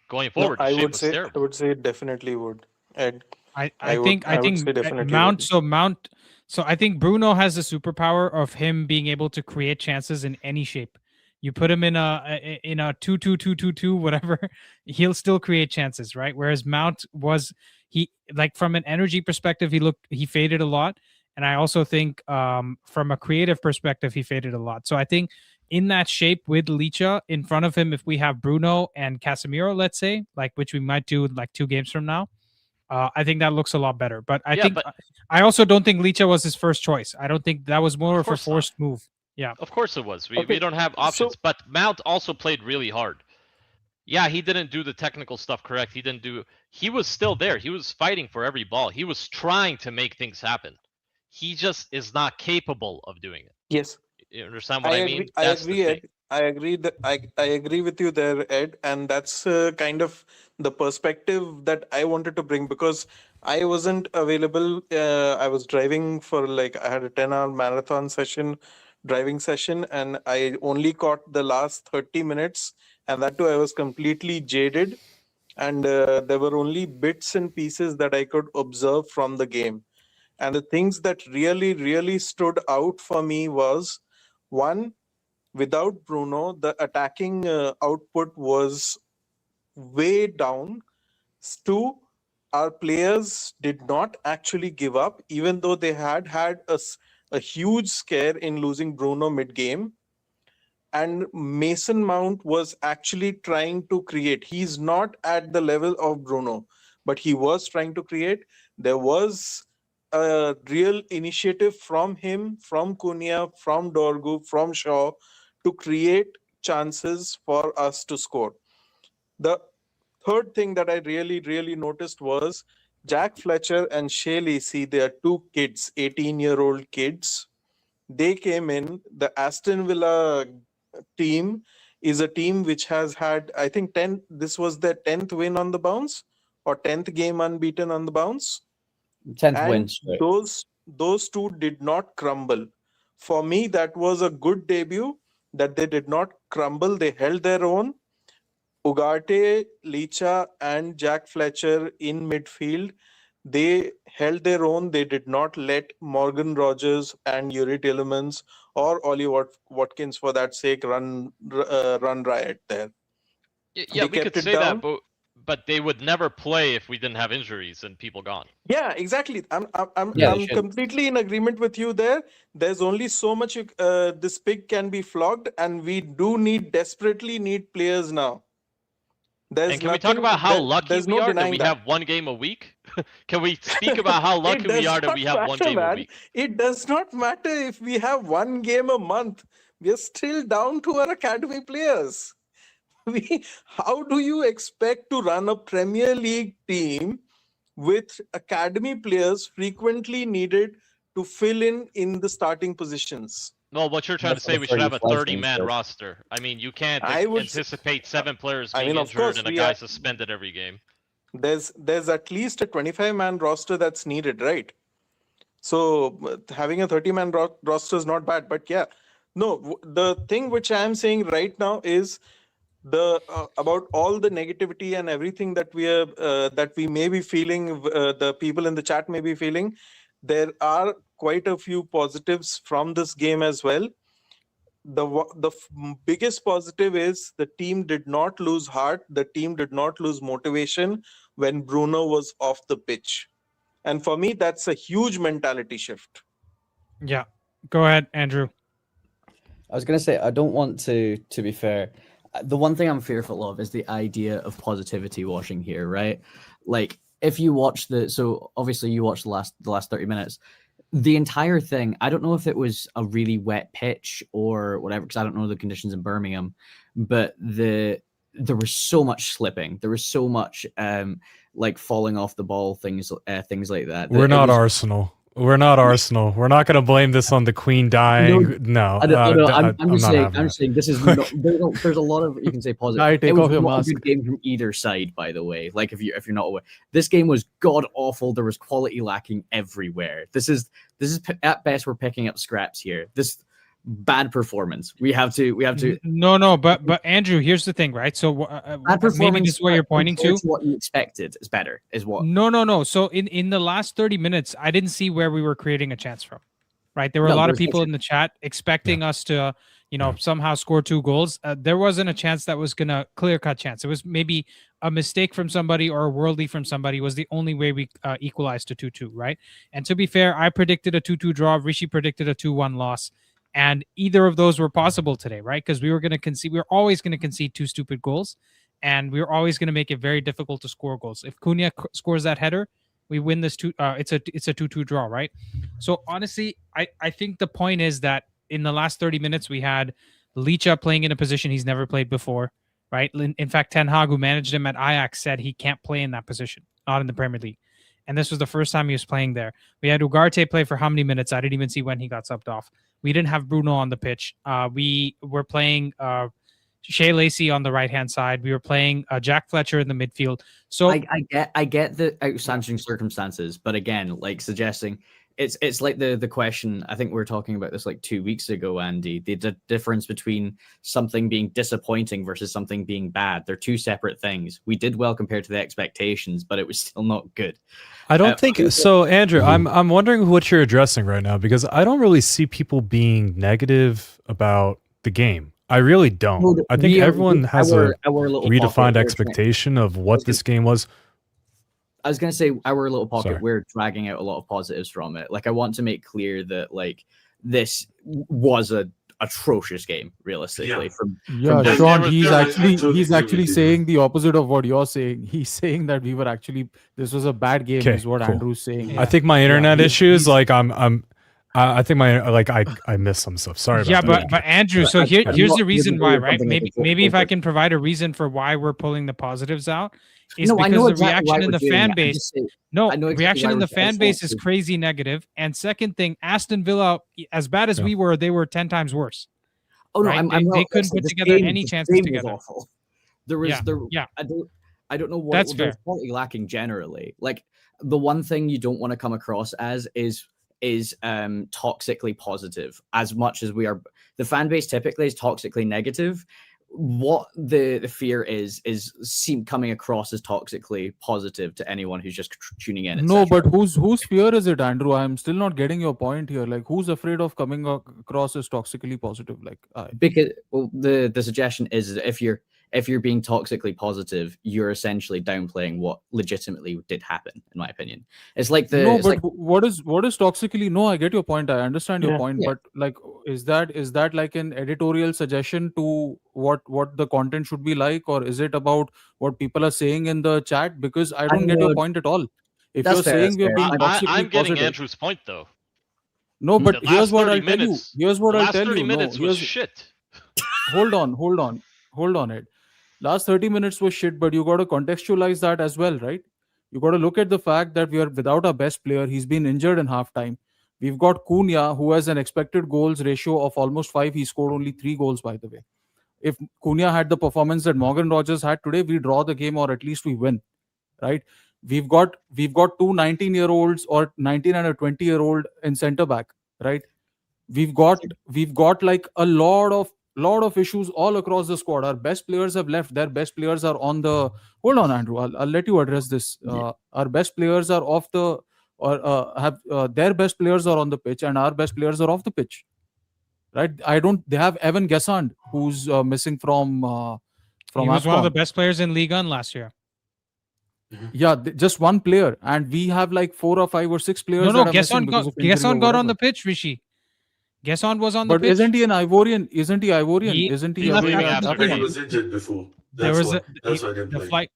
Going forward, No, the shape was terrible. I would say it definitely would. Ed, I would think say definitely Mount. would. So I think Bruno has the superpower of him being able to create chances in any shape. You put him in a 2-2-2-2-2, whatever, he'll still create chances, right? Whereas Mount like, from an energy perspective, he faded a lot, and I also think from a creative perspective, he faded a lot. So I think in that shape with Licha in front of him, if we have Bruno and Casemiro, let's say, like, which we might do like 2 games from now, I think that looks a lot better. But I also don't think Licha was his first choice. I don't think that was more of a forced move. Yeah, of course it was. We don't have options. But Mount also played really hard. Yeah, he didn't do the technical stuff correct. He was still there. He was fighting for every ball. He was trying to make things happen. He just is not capable of doing it. Yes. You understand what I mean? I agree, Ed. I agree with you there, Ed, and that's kind of the perspective that I wanted to bring, because I wasn't available. I was driving for, like, I had a 10-hour marathon driving session, and I only caught the last 30 minutes, and that too I was completely jaded, and there were only bits and pieces that I could observe from the game. And the things that really, really stood out for me was, one, without Bruno, the attacking output was way down. 2, our players did not actually give up, even though they had a huge scare in losing Bruno mid-game. And Mason Mount was actually trying to create. He's not at the level of Bruno, but he was trying to create. There was a real initiative from him, from Cunha, from Dorgu, from Shaw to create chances for us to score. The third thing that I really, really noticed was Jack Fletcher and Shea Lacey. They are 2 kids, 18-year-old kids. they came in. The Aston Villa team is a team which has had, I think, this was their 10th win on the bounce, or 10th game unbeaten on the bounce. 10th win And straight. those two did not crumble. For me, that was a good debut, that they did not crumble. They held their own. Ugarte, Licha, and Jack Fletcher in midfield, they held their own. They did not let Morgan Rogers and Yuri Tillemans or Ollie Watkins, for that sake, run riot there. Yeah, we could say that, but they would never play if we didn't have injuries and people gone. Yeah, exactly. I'm Yeah, completely in agreement with you there. There's only so much this pig can be flogged, and we do desperately need players now. And can we talk about how lucky we are that we have one game a week? Can we speak about how lucky we are that we have one game a week? It does not matter if we have one game a month. We are still down to our academy players. How do you expect to run a Premier League team with academy players frequently needed to fill in the starting positions? No, what you're trying to say, we should have a 30-man roster. I mean, you can't anticipate 7 players being injured and a guy suspended every game. There's at least a 25-man roster that's needed, right? So having a 30-man roster is not bad, but yeah. No, the thing which I'm saying right now is about all the negativity and everything that we may be feeling, the people in the chat may be feeling. There are quite a few positives from this game as well. The biggest positive is the team did not lose heart. The team did not lose motivation when Bruno was off the pitch. And for me, that's a huge mentality shift. Yeah. Go ahead, Andrew. I was going to say, I don't want to be fair, the one thing I'm fearful of is the idea of positivity washing here, right? Like, if you watch so obviously you watched the last 30 minutes, the entire thing, I don't know if it was a really wet pitch or whatever, because I don't know the conditions in Birmingham, but there was so much slipping. There was so much like falling off the ball, things like that. We're not Arsenal. We're not Arsenal. We're not going to blame this on the Queen dying. No, I'm just saying this is there's a lot of, you can say positive. Take off your mask. A good game from either side, by the way. Like if you're not aware, this game was god awful. There was quality lacking everywhere. This is at best we're picking up scraps here. This bad performance. We have to. No, but Andrew, here's the thing, right? So bad performance. Maybe this is what you're pointing to. What you expected is better. Is what? No. So in the last 30 minutes, I didn't see where we were creating a chance from. Right, there were a lot of people in the chat expecting us to, somehow score 2 goals. There wasn't a chance that was gonna clear-cut chance. It was maybe a mistake from somebody or a worldly from somebody was the only way we equalized to 2-2. Right, and to be fair, I predicted a 2-2 draw. Rishi predicted a 2-1 loss. And either of those were possible today, right? Because we were always going to concede 2 stupid goals, and we were always going to make it very difficult to score goals. If Cunha scores that header, we win this it's a 2-2 draw, right? So honestly, I think the point is that in the last 30 minutes we had Licha playing in a position he's never played before, right? In fact, Ten Hag, who managed him at Ajax, said he can't play in that position, not in the Premier League. And this was the first time he was playing there. We had Ugarte play for how many minutes? I didn't even see when he got subbed off. We didn't have Bruno on the pitch. We were playing Shea Lacey on the right-hand side. We were playing Jack Fletcher in the midfield. So I get the outstanding circumstances, but again, like suggesting it's like the question, I think we were talking about this like 2 weeks ago, Andy, the difference between something being disappointing versus something being bad. They're 2 separate things. We did well compared to the expectations, but it was still not good. I don't think so, Andrew. I'm wondering what you're addressing right now, because I don't really see people being negative about the game. I really don't. Well, I think everyone has a redefined pocket, expectation of what this game was. I was going to say, our little pocket, Sorry. we're dragging out a lot of positives from it. Like, I want to make clear that, like, this was a atrocious game, realistically. Yeah. Sean, he's actually saying the opposite of what you're saying. He's saying that this was a bad game, is what Andrew's saying. Yeah. I think my internet issues, like I think I missed some stuff. Sorry about that. But Andrew, so here's the reason why, right? Maybe if I can provide a reason for why we're pulling the positives out is No, I know because the exactly why reaction in we're the doing fan it. I'm base. just saying, No, I know exactly reaction why in we're the fan doing base it. is crazy negative. And second thing, Aston Villa, as bad as Yeah. we were, they were 10 times worse. Oh no, right? I'm they not. couldn't Listen, put this together game, any this chances game was together. awful. There was Yeah. I don't know what That's there's fair. quality lacking generally. Like the one thing you don't want to come across as is toxically positive. As much as we are, the fan base typically is toxically negative. What the fear is coming across as toxically positive to anyone who's just tuning in. No, etc. but whose fear is it, Andrew? I'm still not getting your point here. Like, who's afraid of coming across as toxically positive? Like, Because the suggestion is that if you're being toxically positive, you're essentially downplaying what legitimately did happen. In my opinion, it's like what is toxically? No, I get your point. I understand your point, Yeah. but like, is that like an editorial suggestion to what the content should be like, or is it about what people are saying in the chat? Because I don't get your point at all. If That's you're fair, saying that's we're fair. being I'm toxically getting positive, Andrew's point though. no, but The here's last what 30 I'll tell you. minutes. Here's what the I'll last tell 30 you. minutes No, was shit. hold on it. Last 30 minutes was shit, but you got to contextualize that as well, right? You got to look at the fact that we are without our best player. He's been injured in halftime. We've got Cunha, who has an expected goals ratio of almost 5. He scored only 3 goals, by the way. If Cunha had the performance that Morgan Rogers had today, we draw the game or at least we win, right? We've got two 19-year-olds or 19 and a 20-year-old in centre back, right? We've got like a lot of issues all across the squad. Our best players have left. Their best players are on the. Hold on, Andrew. I'll let you address this. Our best players are off the, or have their best players are on the pitch, and our best players are off the pitch. Right? They have Evan Gessand, who's missing from He was one of the AFCON. best players in Ligue 1 last year. Yeah, just one player, and we have like 4 or 5 or 6 players No, that are missing Gesson because of injury or got on whatever. the pitch, Rishi. Gesson was on the But pitch. isn't he an Ivorian? Isn't he Ivorian? He- Isn't he he left Ivorian? after African? the He was injured before. There That's was why. That's why I didn't the play. flight.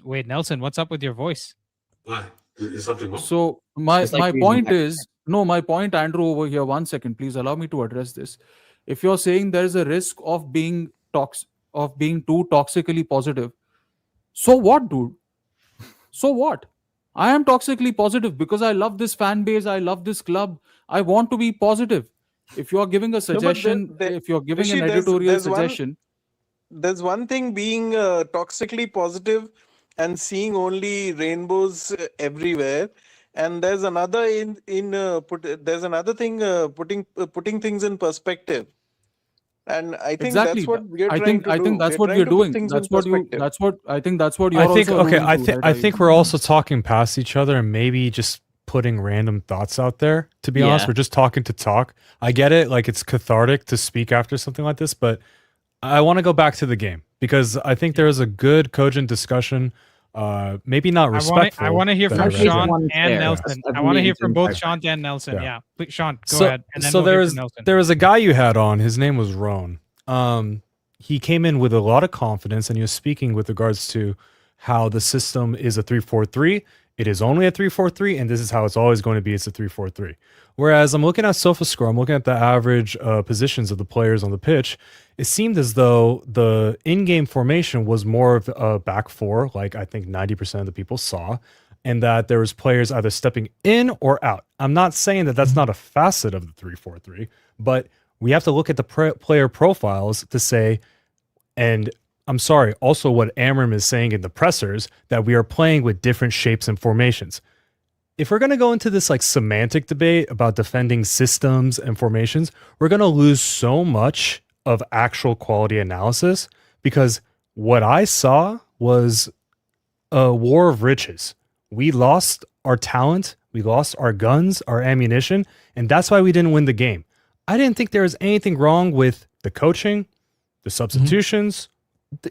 Wait, Nelson, what's up with your voice? Why? Is something wrong? So my It's like point reading is, no, my point, Andrew, over here. 1 second, please allow me to address this. If you're saying there is a risk of being too toxically positive, so what, dude? So what? I am toxically positive because I love this fan base. I love this club. I want to be positive. If you're giving a No, but suggestion, if you're giving Rishi, an editorial there's suggestion, there's one thing being toxically positive and seeing only rainbows everywhere, and there's another there's another thing putting things in perspective. And I think exactly. that's what we're I trying think to do. that's We're what trying we're to put doing. things in That's what perspective. I think that's what you're I think also okay. alluding to, I right? think we're also talking past each other and maybe just putting random thoughts out there. To be honest, Yeah. we're just talking to talk. I get it, like it's cathartic to speak after something like this, but I want to go back to the game because I think there is a good, cogent discussion. Maybe not respectful. I want to hear that from I read there. Sean and fair. Nelson. That's I want to really hear from both fair. Sean and Nelson. Yeah. Yeah, please, Sean, go So- ahead, and then so we'll hear there from was Nelson. there was a guy you had on. His name was Roan. He came in with a lot of confidence, and he was speaking with regards to how the system is a 3-4-3. It is only a 3-4-3, and this is how it's always going to be. It's a 3-4-3. Whereas I'm looking at SofaScore, I'm looking at the average positions of the players on the pitch. It seemed as though the in-game formation was more of a back four, like I think 90% of the people saw, and that there was players either stepping in or out. I'm not saying that that's not a facet of the 3-4-3, but we have to look at the player profiles to say, and I'm sorry, also what Amorim is saying in the pressers, that we are playing with different shapes and formations. If we're going to go into this like semantic debate about defending systems and formations, we're going to lose so much of actual quality analysis, because what I saw was a war of riches. We lost our talent, we lost our guns, our ammunition, and that's why we didn't win the game. I didn't think there was anything wrong with the coaching, the substitutions,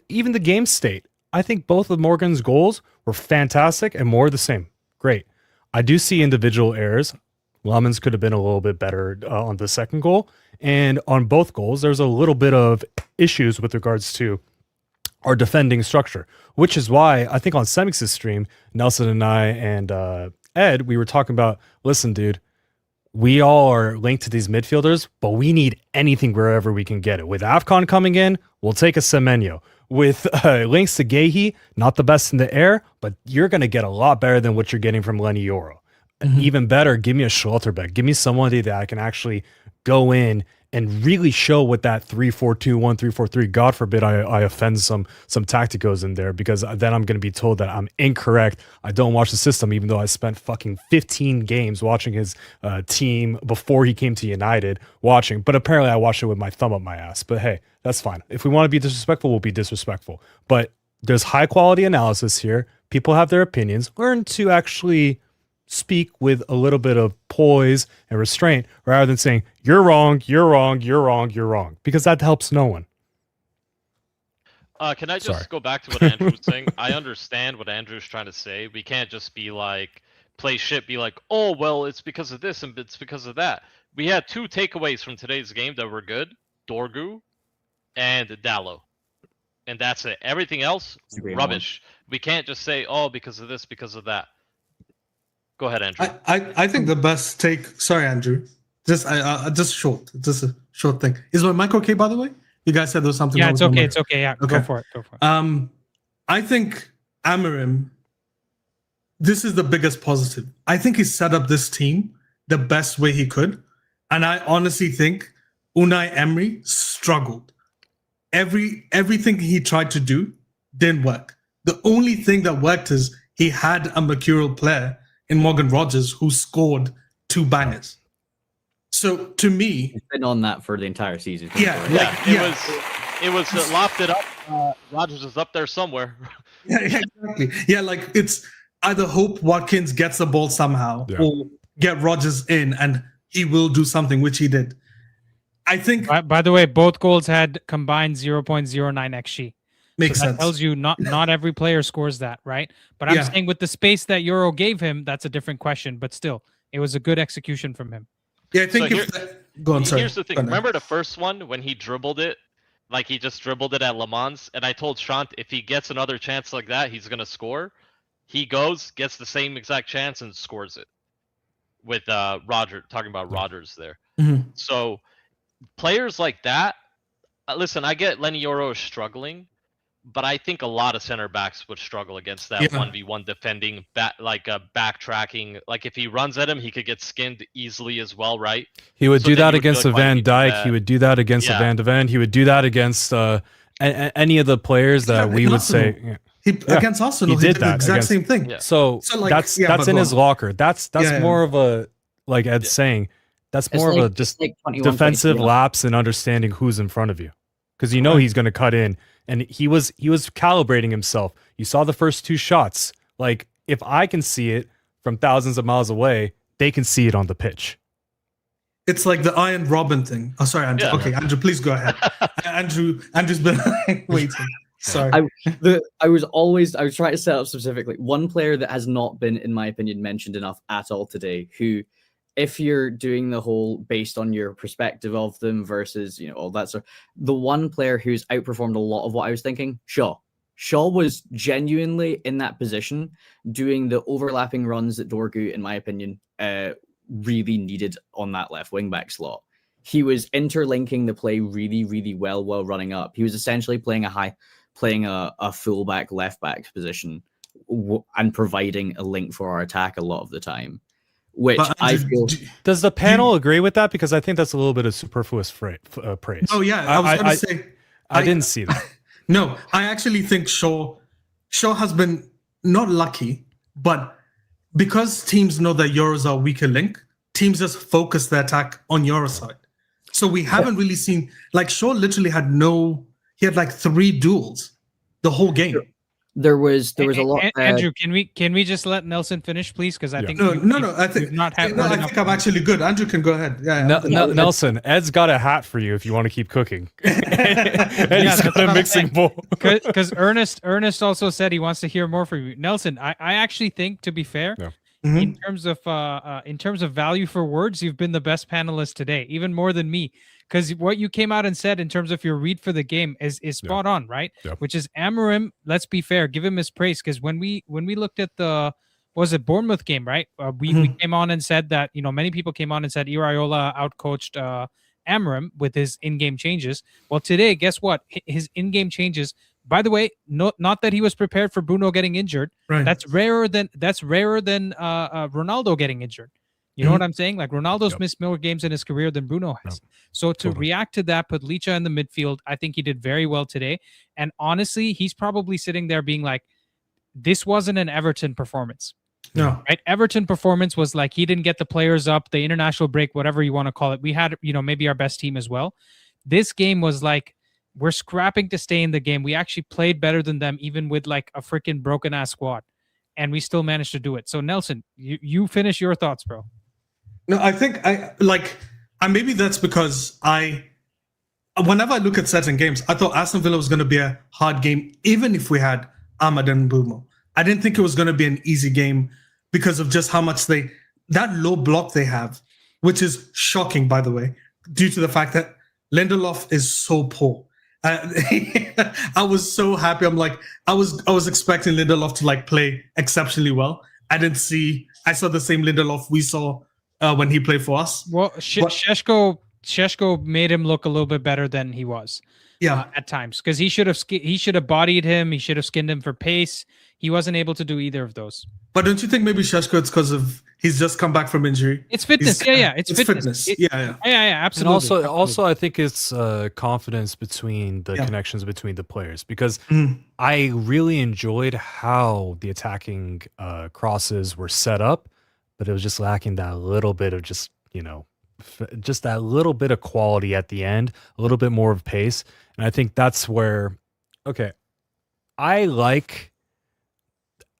even the game state. I think both of Morgan's goals were fantastic and more of the same. Great. I do see individual errors. Lemons could have been a little bit better on the second goal. And on both goals, there's a little bit of issues with regards to our defending structure, which is why I think on Semix's stream, Nelson and I and Ed, we were talking about, listen, dude, we all are linked to these midfielders, but we need anything wherever we can get it. With AFCON coming in, we'll take a Semenyo. with links to Gehi, not the best in the air, but you're going to get a lot better than what you're getting from Lenny Yoro. Even better, give me a Schlotterbeck. Give me somebody that I can actually go in and really show what that 3-4-2, 1-3-4-3. God forbid I offend some tacticos in there, because then I'm going to be told that I'm incorrect. I don't watch the system, even though I spent fucking 15 games watching his team before he came to United watching. But apparently I watched it with my thumb up my ass. But hey, that's fine. If we want to be disrespectful, we'll be disrespectful. But there's high quality analysis here. People have their opinions. Learn to actually speak with a little bit of poise and restraint, rather than saying you're wrong, you're wrong, you're wrong, you're wrong, because that helps no one. Can I just go back to what Andrew was saying? I understand what Andrew's trying to say. We can't just be like, play shit, be like, oh, well, it's because of this and it's because of that. We had 2 takeaways from today's game that were good, Dorgu and Dallo. And that's it. Everything else, rubbish. We can't just say, oh, because of this, because of that. Go ahead, Andrew. I think the best take. Sorry, Andrew. Just a short thing. Is my mic okay? By the way, you guys said there was something. Yeah, it's okay. It's okay. Yeah, okay. Go for it. Go for it. I think Amorim. This is the biggest positive. I think he set up this team the best way he could, and I honestly think Unai Emery struggled. Everything he tried to do didn't work. The only thing that worked is he had a mercurial player in Morgan Rogers, who scored 2 bangers. So to me, he's been on that for the entire season. It was lofted up. Rogers is up there somewhere. Yeah, exactly. Yeah, like it's either hope Watkins gets the ball somehow, or get Rogers in, and he will do something, which he did. I think. By the way, both goals had combined 0.09 xG. Makes so that sense. tells you not every player scores that, right? But I'm saying with the space that Yoro gave him, that's a different question. But still, it was a good execution from him. Yeah, I think go on, sorry. Here's the thing. Remember the first one when he dribbled it? Like he just dribbled it at Le Mans? And I told Shant, if he gets another chance like that, he's going to score. He goes, gets the same exact chance, and scores it. With Roger, talking about Rogers there. So players like that, listen, I get Lenny Yoro is struggling. But I think a lot of center backs would struggle against that 1v1 defending, backtracking. Like if he runs at him, he could get skinned easily as well, right? He would do that against a Van Dijk. He would do that against a Van de Ven. He would do that against any of the players that we would say. Against Arsenal, he did that exact same thing. Yeah. So that's in his locker. That's more of a, like Ed's saying, that's more of a just defensive lapse in understanding who's in front of you, because you know he's going to cut in. And he was calibrating himself. You saw the first 2 shots. Like, if I can see it from thousands of miles away, they can see it on the pitch. It's like the Iron Robin thing. Oh, sorry, Andrew. Yeah. Okay, Andrew, please go ahead. Andrew's been waiting. Sorry. I was trying to set up specifically one player that has not been, in my opinion, mentioned enough at all today, who, if you're doing the whole based on your perspective of them versus, all that sort, the one player who's outperformed a lot of what I was thinking, Shaw. Shaw was genuinely in that position, doing the overlapping runs that Dorgu, in my opinion, really needed on that left wing back slot. He was interlinking the play really, really well while running up. He was essentially playing a fullback left back position and providing a link for our attack a lot of the time. Which I feel. Does the panel agree with that? Because I think that's a little bit of superfluous praise. Oh yeah, I was going to say. I didn't see that. No, I actually think Shaw has been not lucky, but because teams know that Euro's our weaker link, teams just focus their attack on Euro side. So we haven't really seen, like, Shaw literally had like 3 duels the whole game. There was a lot. Andrew, can we just let Nelson finish, please? Because I think no. I think I'm actually good. Andrew can go ahead. Yeah. Nelson, Ed's got a hat for you if you want to keep cooking. And he's got a mixing bowl. Because Ernest also said he wants to hear more from you, Nelson. I actually think, to be fair, in terms of value for words, you've been the best panelist today, even more than me. Because what you came out and said in terms of your read for the game is spot on, right? Yep. Which is Amorim, let's be fair, give him his praise. Because when we looked at the Bournemouth game, right? We came on and said that, many people came on and said Iraola outcoached Amorim with his in-game changes. Well, today, guess what? His in-game changes by the way, not that he was prepared for Bruno getting injured. Right. That's rarer than Ronaldo getting injured. You know what I'm saying? Like Ronaldo's missed more games in his career than Bruno has. So to react to that, put Licha in the midfield, I think he did very well today. And honestly, he's probably sitting there being like, this wasn't an Everton performance. No. Right? Everton performance was like he didn't get the players up, the international break, whatever you want to call it. We had, maybe our best team as well. This game was like, we're scrapping to stay in the game. We actually played better than them, even with like a freaking broken ass squad. And we still managed to do it. So Nelson, you finish your thoughts, bro. No, I think and maybe that's because whenever I look at certain games, I thought Aston Villa was going to be a hard game, even if we had Ahmad and Bumo. I didn't think it was going to be an easy game because of just how much that low block they have, which is shocking, by the way, due to the fact that Lindelof is so poor. I was so happy. I'm like, I was expecting Lindelof to like play exceptionally well. I saw the same Lindelof we saw when he played for us. Well, Šeško made him look a little bit better than he was. Yeah, at times, because he should have bodied him. He should have skinned him for pace. He wasn't able to do either of those. But don't you think maybe Šeško, it's because of he's just come back from injury? It's fitness. It's fitness. Yeah, absolutely. And also, I think it's confidence between the connections between the players, because I really enjoyed how the attacking crosses were set up, but it was just lacking that little bit of just that little bit of quality at the end, a little bit more of pace. And I think that's where, I like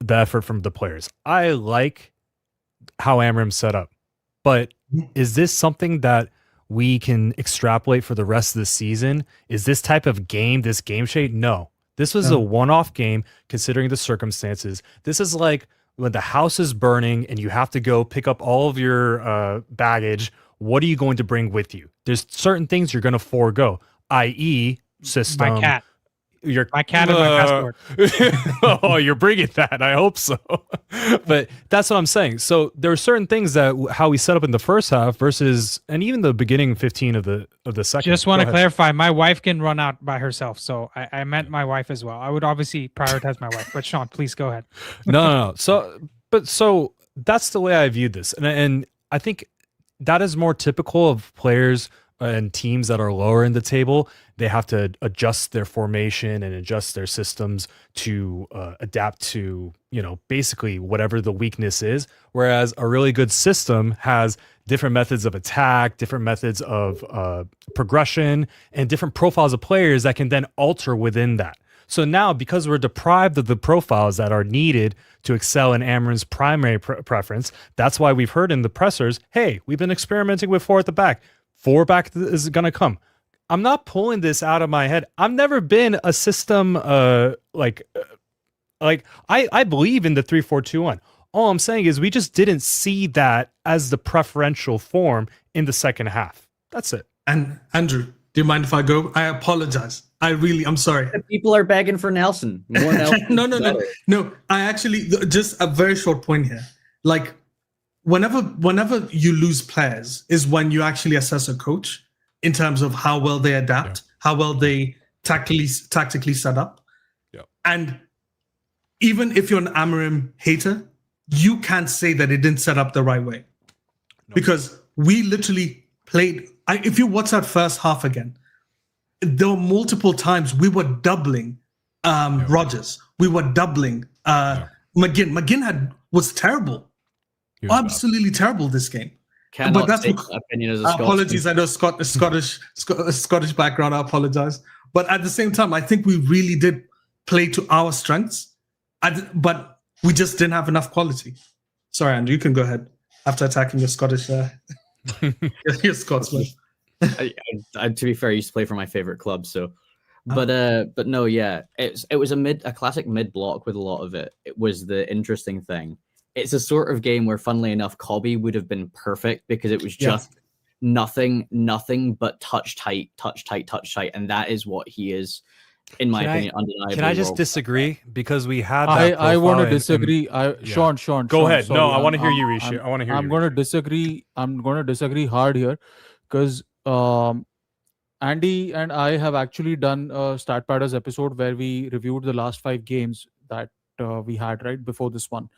the effort from the players. I like how Amorim set up. But is this something that we can extrapolate for the rest of the season? Is this type of game, this game shape? No. This was a one-off game considering the circumstances. This is like when the house is burning and you have to go pick up all of your baggage. What are you going to bring with you? There's certain things you're going to forego, i.e. system. My cat. My cat and my passport. Oh, you're bringing that. I hope so. But that's what I'm saying. So there are certain things that how we set up in the first half versus, and even the beginning 15 of the second. Just want to clarify, my wife can run out by herself. So I meant my wife as well. I would obviously prioritize my wife. But Sean, please go ahead. No. So that's the way I viewed this. And I think that is more typical of players and teams that are lower in the table. They have to adjust their formation and adjust their systems to adapt to, basically whatever the weakness is. Whereas a really good system has different methods of attack, different methods of progression, and different profiles of players that can then alter within that. So now, because we're deprived of the profiles that are needed to excel in Amorim's primary preference, that's why we've heard in the pressers, hey, we've been experimenting with 4 at the back. 4 back is going to come. I'm not pulling this out of my head. I've never been a system I believe in the 3-4-2-1. All I'm saying is we just didn't see that as the preferential form in the second half. That's it. And Andrew, do you mind if I go? I apologize. I'm sorry. People are begging for Nelson. More Nelson. No. I actually, just a very short point here. Like, whenever you lose players is when you actually assess a coach in terms of how well they adapt, how well they tactically set up. Yeah. And even if you're an Amorim hater, you can't say that it didn't set up the right way. No. Because we literally played, if you watch that first half again, there were multiple times we were doubling Rodgers. We were doubling McGinn. McGinn was terrible. Absolutely terrible this game. But that's opinion as a apologies. I know Scottish background. I apologize. But at the same time, I think we really did play to our strengths, but we just didn't have enough quality. Sorry, Andrew, you can go ahead after attacking your Scottish. Your Scotsman. To be fair, I used to play for my favorite club, so. But no, yeah, it was a classic mid block with a lot of it. It was the interesting thing. It's a sort of game where, funnily enough, Cobby would have been perfect because it was just nothing but touch tight, and that is what he is, in my opinion, undeniably. Can I just disagree? Because we had that. I want to disagree. Sean, go ahead. Sorry, no, I want to hear you, Rishi. I want to hear. I'm going to disagree. I'm going to disagree hard here, because Andy and I have actually done a Stat Padders episode where we reviewed the last 5 games that we had right before this one.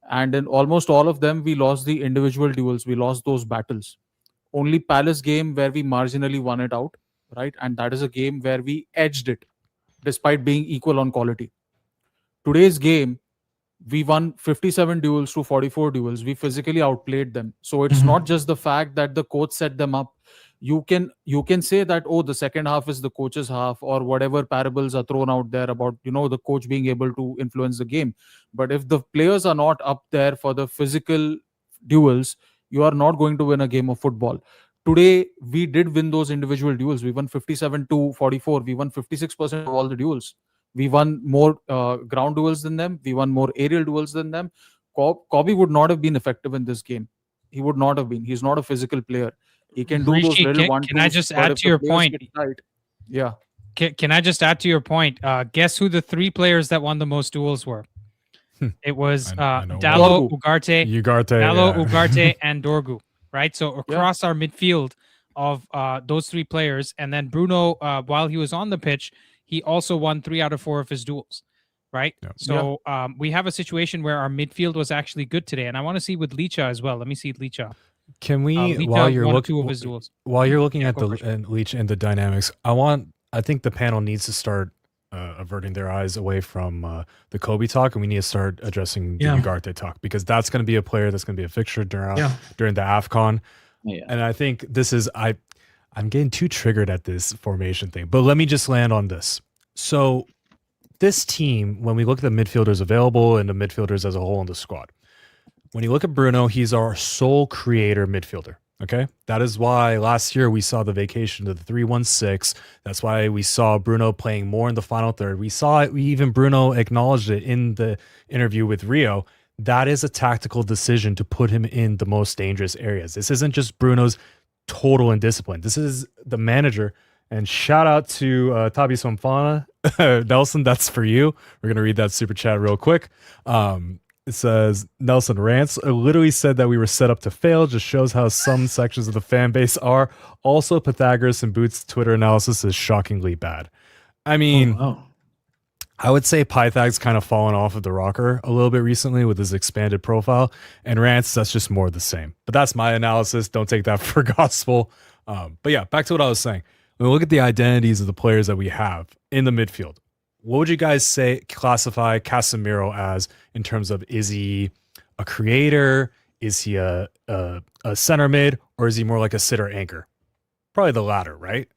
And in almost all of them, we lost the individual duels. We lost those battles. Only Palace game where we marginally won it out, right? And that is a game where we edged it despite being equal on quality. Today's game, we won 57 duels to 44 duels. We physically outplayed them. So it's not just the fact that the coach set them up. You can say that, oh, the second half is the coach's half, or whatever parables are thrown out there about the coach being able to influence the game. But if the players are not up there for the physical duels, you are not going to win a game of football. Today we did win those individual duels. We won 57 to 44. We won 56% of all the duels. We won more ground duels than them. We won more aerial duels than them. Kobe would not have been effective in this game. He would not have been. He's not a physical player. He can do those Rishi, little one. can I just add to your point? Yeah. Can I just add to your point? Guess who the 3 players that won the most duels were? It was Dalot, Ugarte, Ugarte, and Dorgu. Right. So across our midfield of those 3 players, and then Bruno, while he was on the pitch, he also won 3 out of 4 of his duels. Right. Yeah. So we have a situation where our midfield was actually good today, and I want to see with Licha as well. Let me see Licha. Can we, while you're looking at the Leach and the dynamics, I think the panel needs to start averting their eyes away from the Kobe talk, and we need to start addressing the Ugarte talk, because that's going to be a player that's going to be a fixture during the AFCON. And I think this is I'm getting too triggered at this formation thing, but let me just land on this. So this team, when we look at the midfielders available and the midfielders as a whole in the squad, when you look at Bruno, he's our sole creator midfielder. Okay. That is why last year we saw the vacation to the 3-1-6. That's why we saw Bruno playing more in the final third. We saw it. Even Bruno acknowledged it in the interview with Rio. That is a tactical decision to put him in the most dangerous areas. This isn't just Bruno's total indiscipline. This is the manager. And shout out to Tabi Somfana. Nelson, that's for you. We're going to read that super chat real quick. It says, Nelson rants, literally said that we were set up to fail. Just shows how some sections of the fan base are. Also, Pythagoras and Boots' Twitter analysis is shockingly bad. I mean, I would say Pythag's kind of fallen off of the rocker a little bit recently with his expanded profile. And rants, that's just more of the same. But that's my analysis. Don't take that for gospel. But yeah, back to what I was saying. When we look at the identities of the players that we have in the midfield, what would you guys say classify Casemiro as in terms of, is he a creator? Is he a center mid, or is he more like a sitter anchor? Probably the latter, right?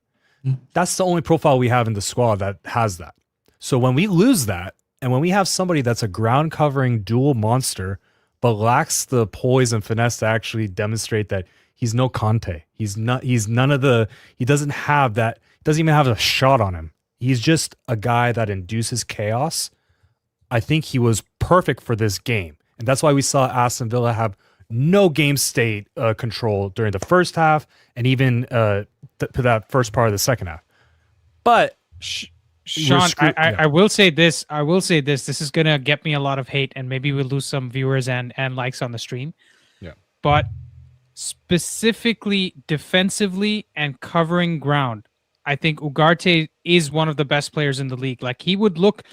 That's the only profile we have in the squad that has that. So when we lose that, and when we have somebody that's a ground covering dual monster, but lacks the poise and finesse to actually demonstrate that he's no Conte. He doesn't have that. He doesn't even have a shot on him. He's just a guy that induces chaos. I think he was perfect for this game. And that's why we saw Aston Villa have no game state control during the first half, and even to that first part of the second half. But Sean, I will say this. This is going to get me a lot of hate, and maybe we'll lose some viewers and likes on the stream. Yeah. But specifically defensively and covering ground, I think Ugarte is one of the best players in the league. Like he would look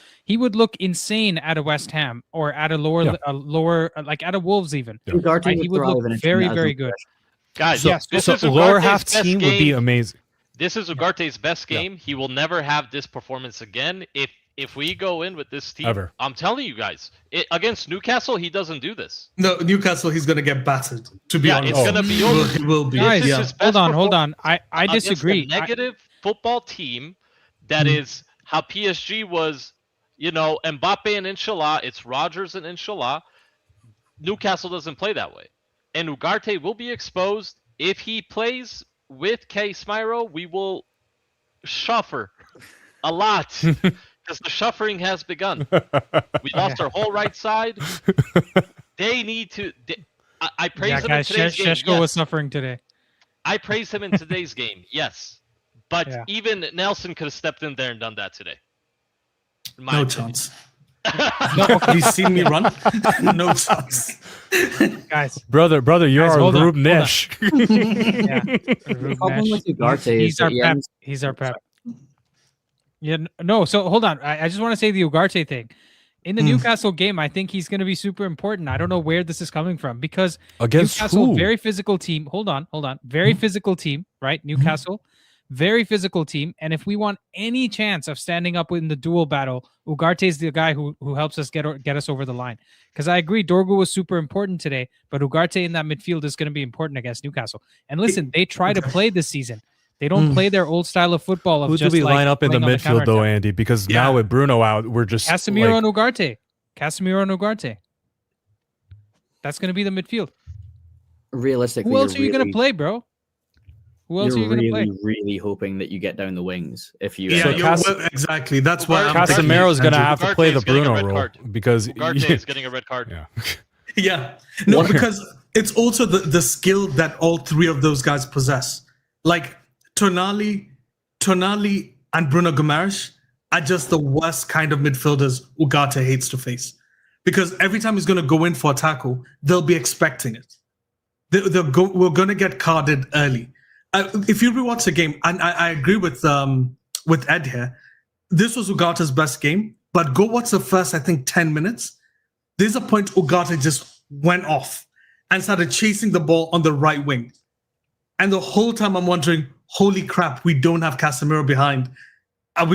insane at a West Ham or at a lower like at a Wolves even. Yeah. Ugarte right? He would look very, very good. Guys, yes, this so is lower Ugarte's half best team game. would be amazing. This is Ugarte's best game. He will never have this performance again. If we go in with this team, Ever. I'm telling you guys, against Newcastle, he doesn't do this. No, Newcastle, he's going to get battered. To be honest, it's going to be over. He will be. Guys, hold on. I disagree. A negative football team that is how PSG was, Mbappe and Inshallah. It's Rodgers and Inshallah. Newcastle doesn't play that way. And Ugarte will be exposed. If he plays with Casemiro, we will suffer a lot. Because the shuffling has begun. We lost our whole right side. They need to. I praise him in today's game. Sheshko was suffering today. I praise him in today's game. Yes, but even Nelson could have stepped in there and done that today. No chance. No, have you seen me run? No chance. Guys, brother, you're guys, our hold on, Rube hold on. Nesh. Yeah, The problem with Ugarte he's is our that he prep. ends- He's our prep. Yeah, no. So hold on. I just want to say the Ugarte thing. In the Newcastle game, I think he's going to be super important. I don't know where this is coming from because Against Newcastle, who? very physical team. Hold on. Very physical team, right? Newcastle, very physical team. And if we want any chance of standing up in the duel battle, Ugarte is the guy who helps us get us over the line. Because I agree, Dorgu was super important today, but Ugarte in that midfield is going to be important against Newcastle. And listen, they try to play this season. They don't play their old style of football of Who do just we like line up in the playing on midfield though, counterattack. Andy? Because now with Bruno out, we're just Casemiro like, and Ugarte. Casemiro and Ugarte. That's going to be the midfield. Realistically, Who else are you're you going to really- play, bro? Who else are You're you going to play? really, really hoping that you get down the wings if you. Yeah, end up- exactly. That's why Casemiro's going to have to play the is getting a Bruno red role card. because Ugarte is getting a red card. Yeah. Yeah. No, because it's also the skill that all three of those guys possess. Like Tonali, and Bruno Guimaraes are just the worst kind of midfielders Ugarte hates to face. Because every time he's going to go in for a tackle, they'll be expecting it. We're going to get carded early. If you rewatch the game, and I agree with Ed here, this was Ugarte's best game. But go watch the first, I think, 10 minutes. There's a point Ugarte just went off and started chasing the ball on the right wing. And the whole time I'm wondering, holy crap, we don't have Casemiro behind. Are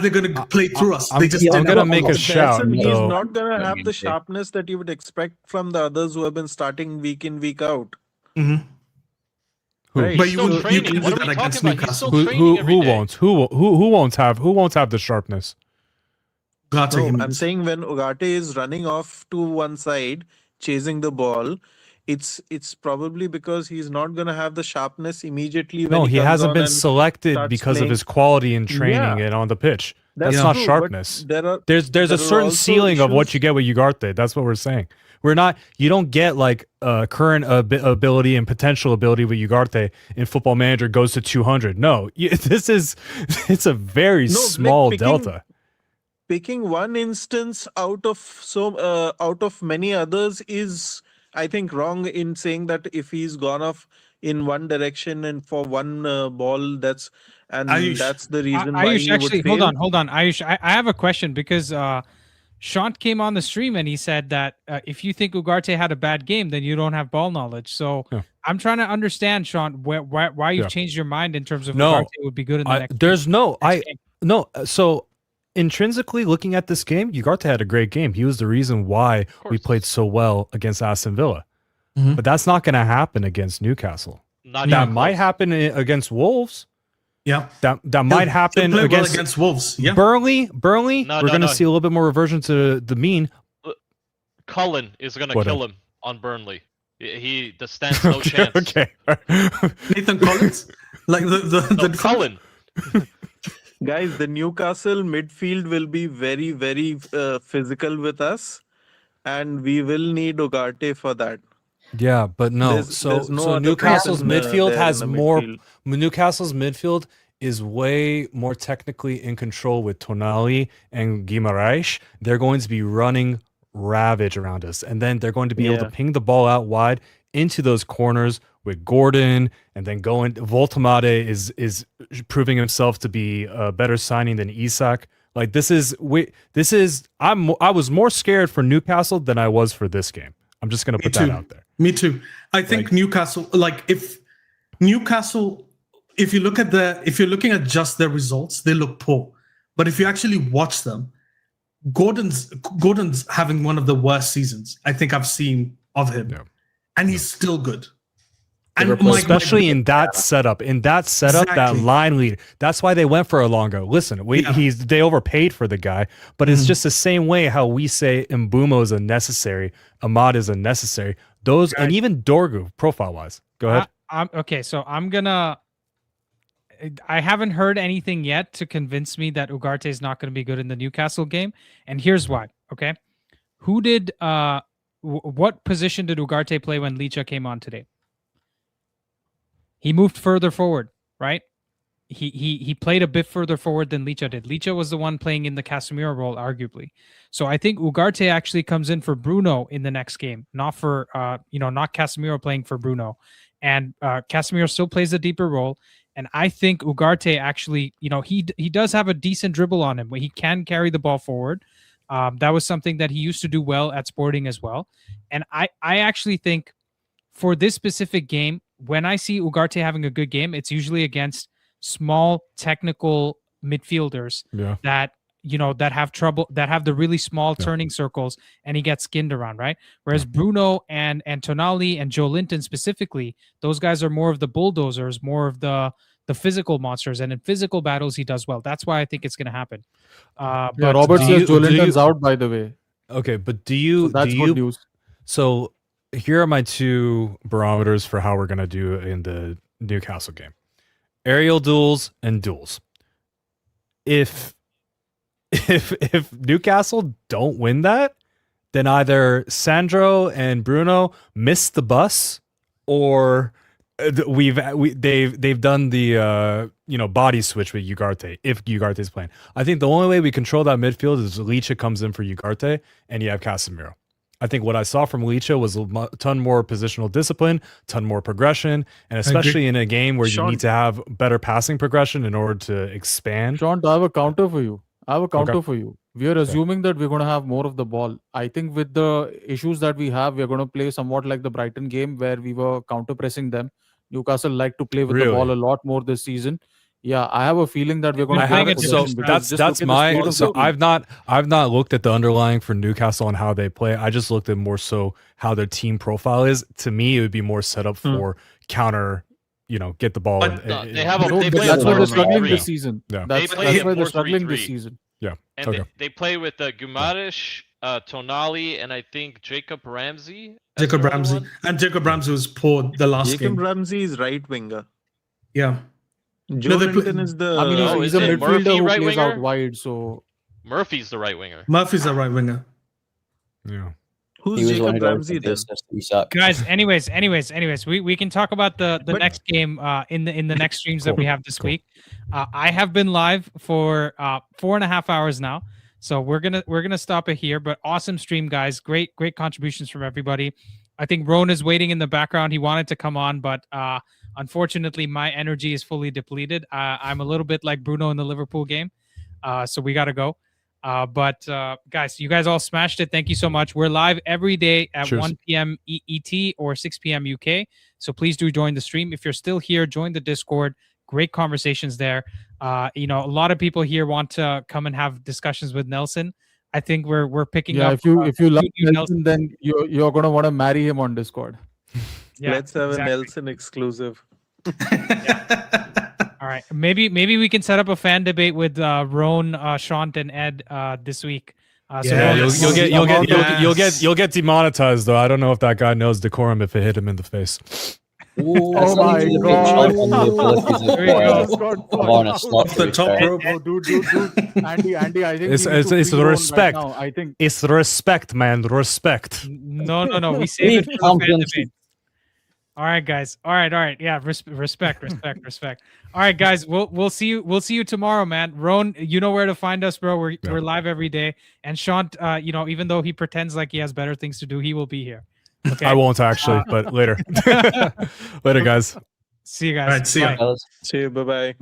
they going to play through us? I'm They just going didn't to have make a ball. shout. He's though. not going to have the sharpness that you would expect from the others who have been starting week in, week out. Mhm. Who? Right. But He's you still wouldn't training. do What are that we against talking about? He's Newcastle. still training every day. Who won't have the sharpness? Ugarte, he No, I'm means. saying when Ugarte is running off to one side, chasing the ball, it's probably because he's not going to have the sharpness immediately when No, he comes hasn't on been and selected starts because of playing. his quality in training Yeah. and on the pitch. That's That's not true, but sharpness. there's There's a certain ceiling of what you get with Ugarte. That's what we're saying. You don't get like current ability and potential ability with Ugarte in Football Manager goes to 200. No, it's a very small delta. Picking one instance out of many others is, I think, wrong in saying that if he's gone off in one direction and for one ball, that's the reason why Ayush, he actually, would fail. hold on. Ayush, I have a question because Shant came on the stream and he said that if you think Ugarte had a bad game, then you don't have ball knowledge. So I'm trying to understand, Shant, why you've changed your mind in terms of Ugarte would be good in the next game. So intrinsically looking at this game, Ugarte had a great game. He was the reason why we played so well against Aston Villa. Mhm. But that's not going to happen against Newcastle. Not that even might close. happen against Wolves. Yeah. That might happen He'll play well against against Wolves. Yeah. Burnley. No, We're going to no. see a little bit more reversion to the mean. Cullen is going to What kill a- him on Burnley. He stands no chance. Okay. Nathan Collins? Like the Cullen. Guys, the Newcastle midfield will be very, very physical with us, and we will need Ugarte for that. Yeah, but no. There's no So other Newcastle's person, midfield there has in the more. midfield. Newcastle's midfield is way more technically in control with Tonali and Guimaraes. They're going to be running ravage around us, and then they're going to be able to ping the ball out wide into those corners with Gordon, and then going. Voltemade is proving himself to be a better signing than Isak. Like this is. I was more scared for Newcastle than I was for this game. I'm just going to put that out there. Me too. I think Newcastle, if you're looking at just their results, they look poor. But if you actually watch them, Gordon's having one of the worst seasons I think I've seen of him, and he's still good. And Especially in that setup, that Exactly. line lead. That's why they went for Elongo. Listen, they overpaid for the guy, but it's just the same way how we say Mbumo is unnecessary, Ahmad is unnecessary. Those and even Dorgu profile wise. Go ahead. Okay, so I haven't heard anything yet to convince me that Ugarte is not going to be good in the Newcastle game, and here's why. Okay, what position did Ugarte play when Licha came on today? He moved further forward, right? he played a bit further forward than Licha did. Licha was the one playing in the Casemiro role, arguably. So I think Ugarte actually comes in for Bruno in the next game, not for not Casemiro playing for Bruno. And Casemiro still plays a deeper role. And I think Ugarte actually, he does have a decent dribble on him, but he can carry the ball forward. That was something that he used to do well at Sporting as well. And I actually think for this specific game, when I see Ugarte having a good game, it's usually against small technical midfielders that have trouble, that have the really small turning circles, and he gets skinned around, right? Whereas Bruno and Tonali and Joe Linton specifically, those guys are more of the bulldozers, more of the physical monsters, and in physical battles he does well. That's why I think it's going to happen. But Robert says Joe Linton's out, by the way. Okay, but that's good news. So here are my two barometers for how we're going to do in the Newcastle game: aerial duels and duels. If Newcastle don't win that, then either Sandro and Bruno miss the bus, or they've done the body switch with Ugarte if Ugarte's playing. I think the only way we control that midfield is Licha comes in for Ugarte and you have Casemiro. I think what I saw from Licha was a ton more positional discipline, ton more progression, and especially in a game where you need to have better passing progression in order to expand. Sean, I have a counter for you. We are assuming that we're going to have more of the ball. I think with the issues that we have, we're going to play somewhat like the Brighton game where we were counter-pressing them. Newcastle like to play with the ball a lot more this season. Yeah, I have a feeling that we're going to have so that's my. So I've not looked at the underlying for Newcastle and how they play. I just looked at more so how their team profile is. To me, it would be more set up for counter. Get the ball. That's why they're struggling this season. Yeah, that's why they're struggling this season. Yeah, and they play with Guimaraes, Tonali, and I think Jacob Ramsey. Jacob Ramsey was poor the last game. Jacob Ramsey is right winger. Yeah. Joe Linton is the. I mean, he's a midfielder who plays out wide. So Murphy's the right winger. Yeah. Who's Jacob Ramsey then? Guys, anyways, we can talk about the next game in the next streams that we have this week. I have been live for 4.5 hours now, so we're gonna stop it here. But awesome stream, guys! Great contributions from everybody. I think Ron is waiting in the background. He wanted to come on, but unfortunately, my energy is fully depleted. I'm a little bit like Bruno in the Liverpool game, so we gotta go. But guys, you guys all smashed it. Thank you so much. We're live every day at 1 p.m. ET or 6 p.m. UK. So please do join the stream. If you're still here, join the Discord. Great conversations there. A lot of people here want to come and have discussions with Nelson. I think we're picking up. If you love Nelson, then you're gonna want to marry him on Discord. Let's have a Nelson exclusive. All right, maybe we can set up a fan debate with Ron, Shant, and Ed this week. You'll get demonetized though. I don't know if that guy knows decorum if it hit him in the face. Oh my god! Off the top rope, dude. Andy, I think it's respect. Right now. I think it's respect, man. Respect. No. We save it for the fan debate. All right, guys. All right. Yeah, respect. All right, guys. We'll see you. We'll see you tomorrow, man. Ron, you know where to find us, bro. We're live every day. And Shant, even though he pretends like he has better things to do, he will be here. Okay. I won't actually, but later. Later, guys. See you guys. All right, see you. See you. Bye.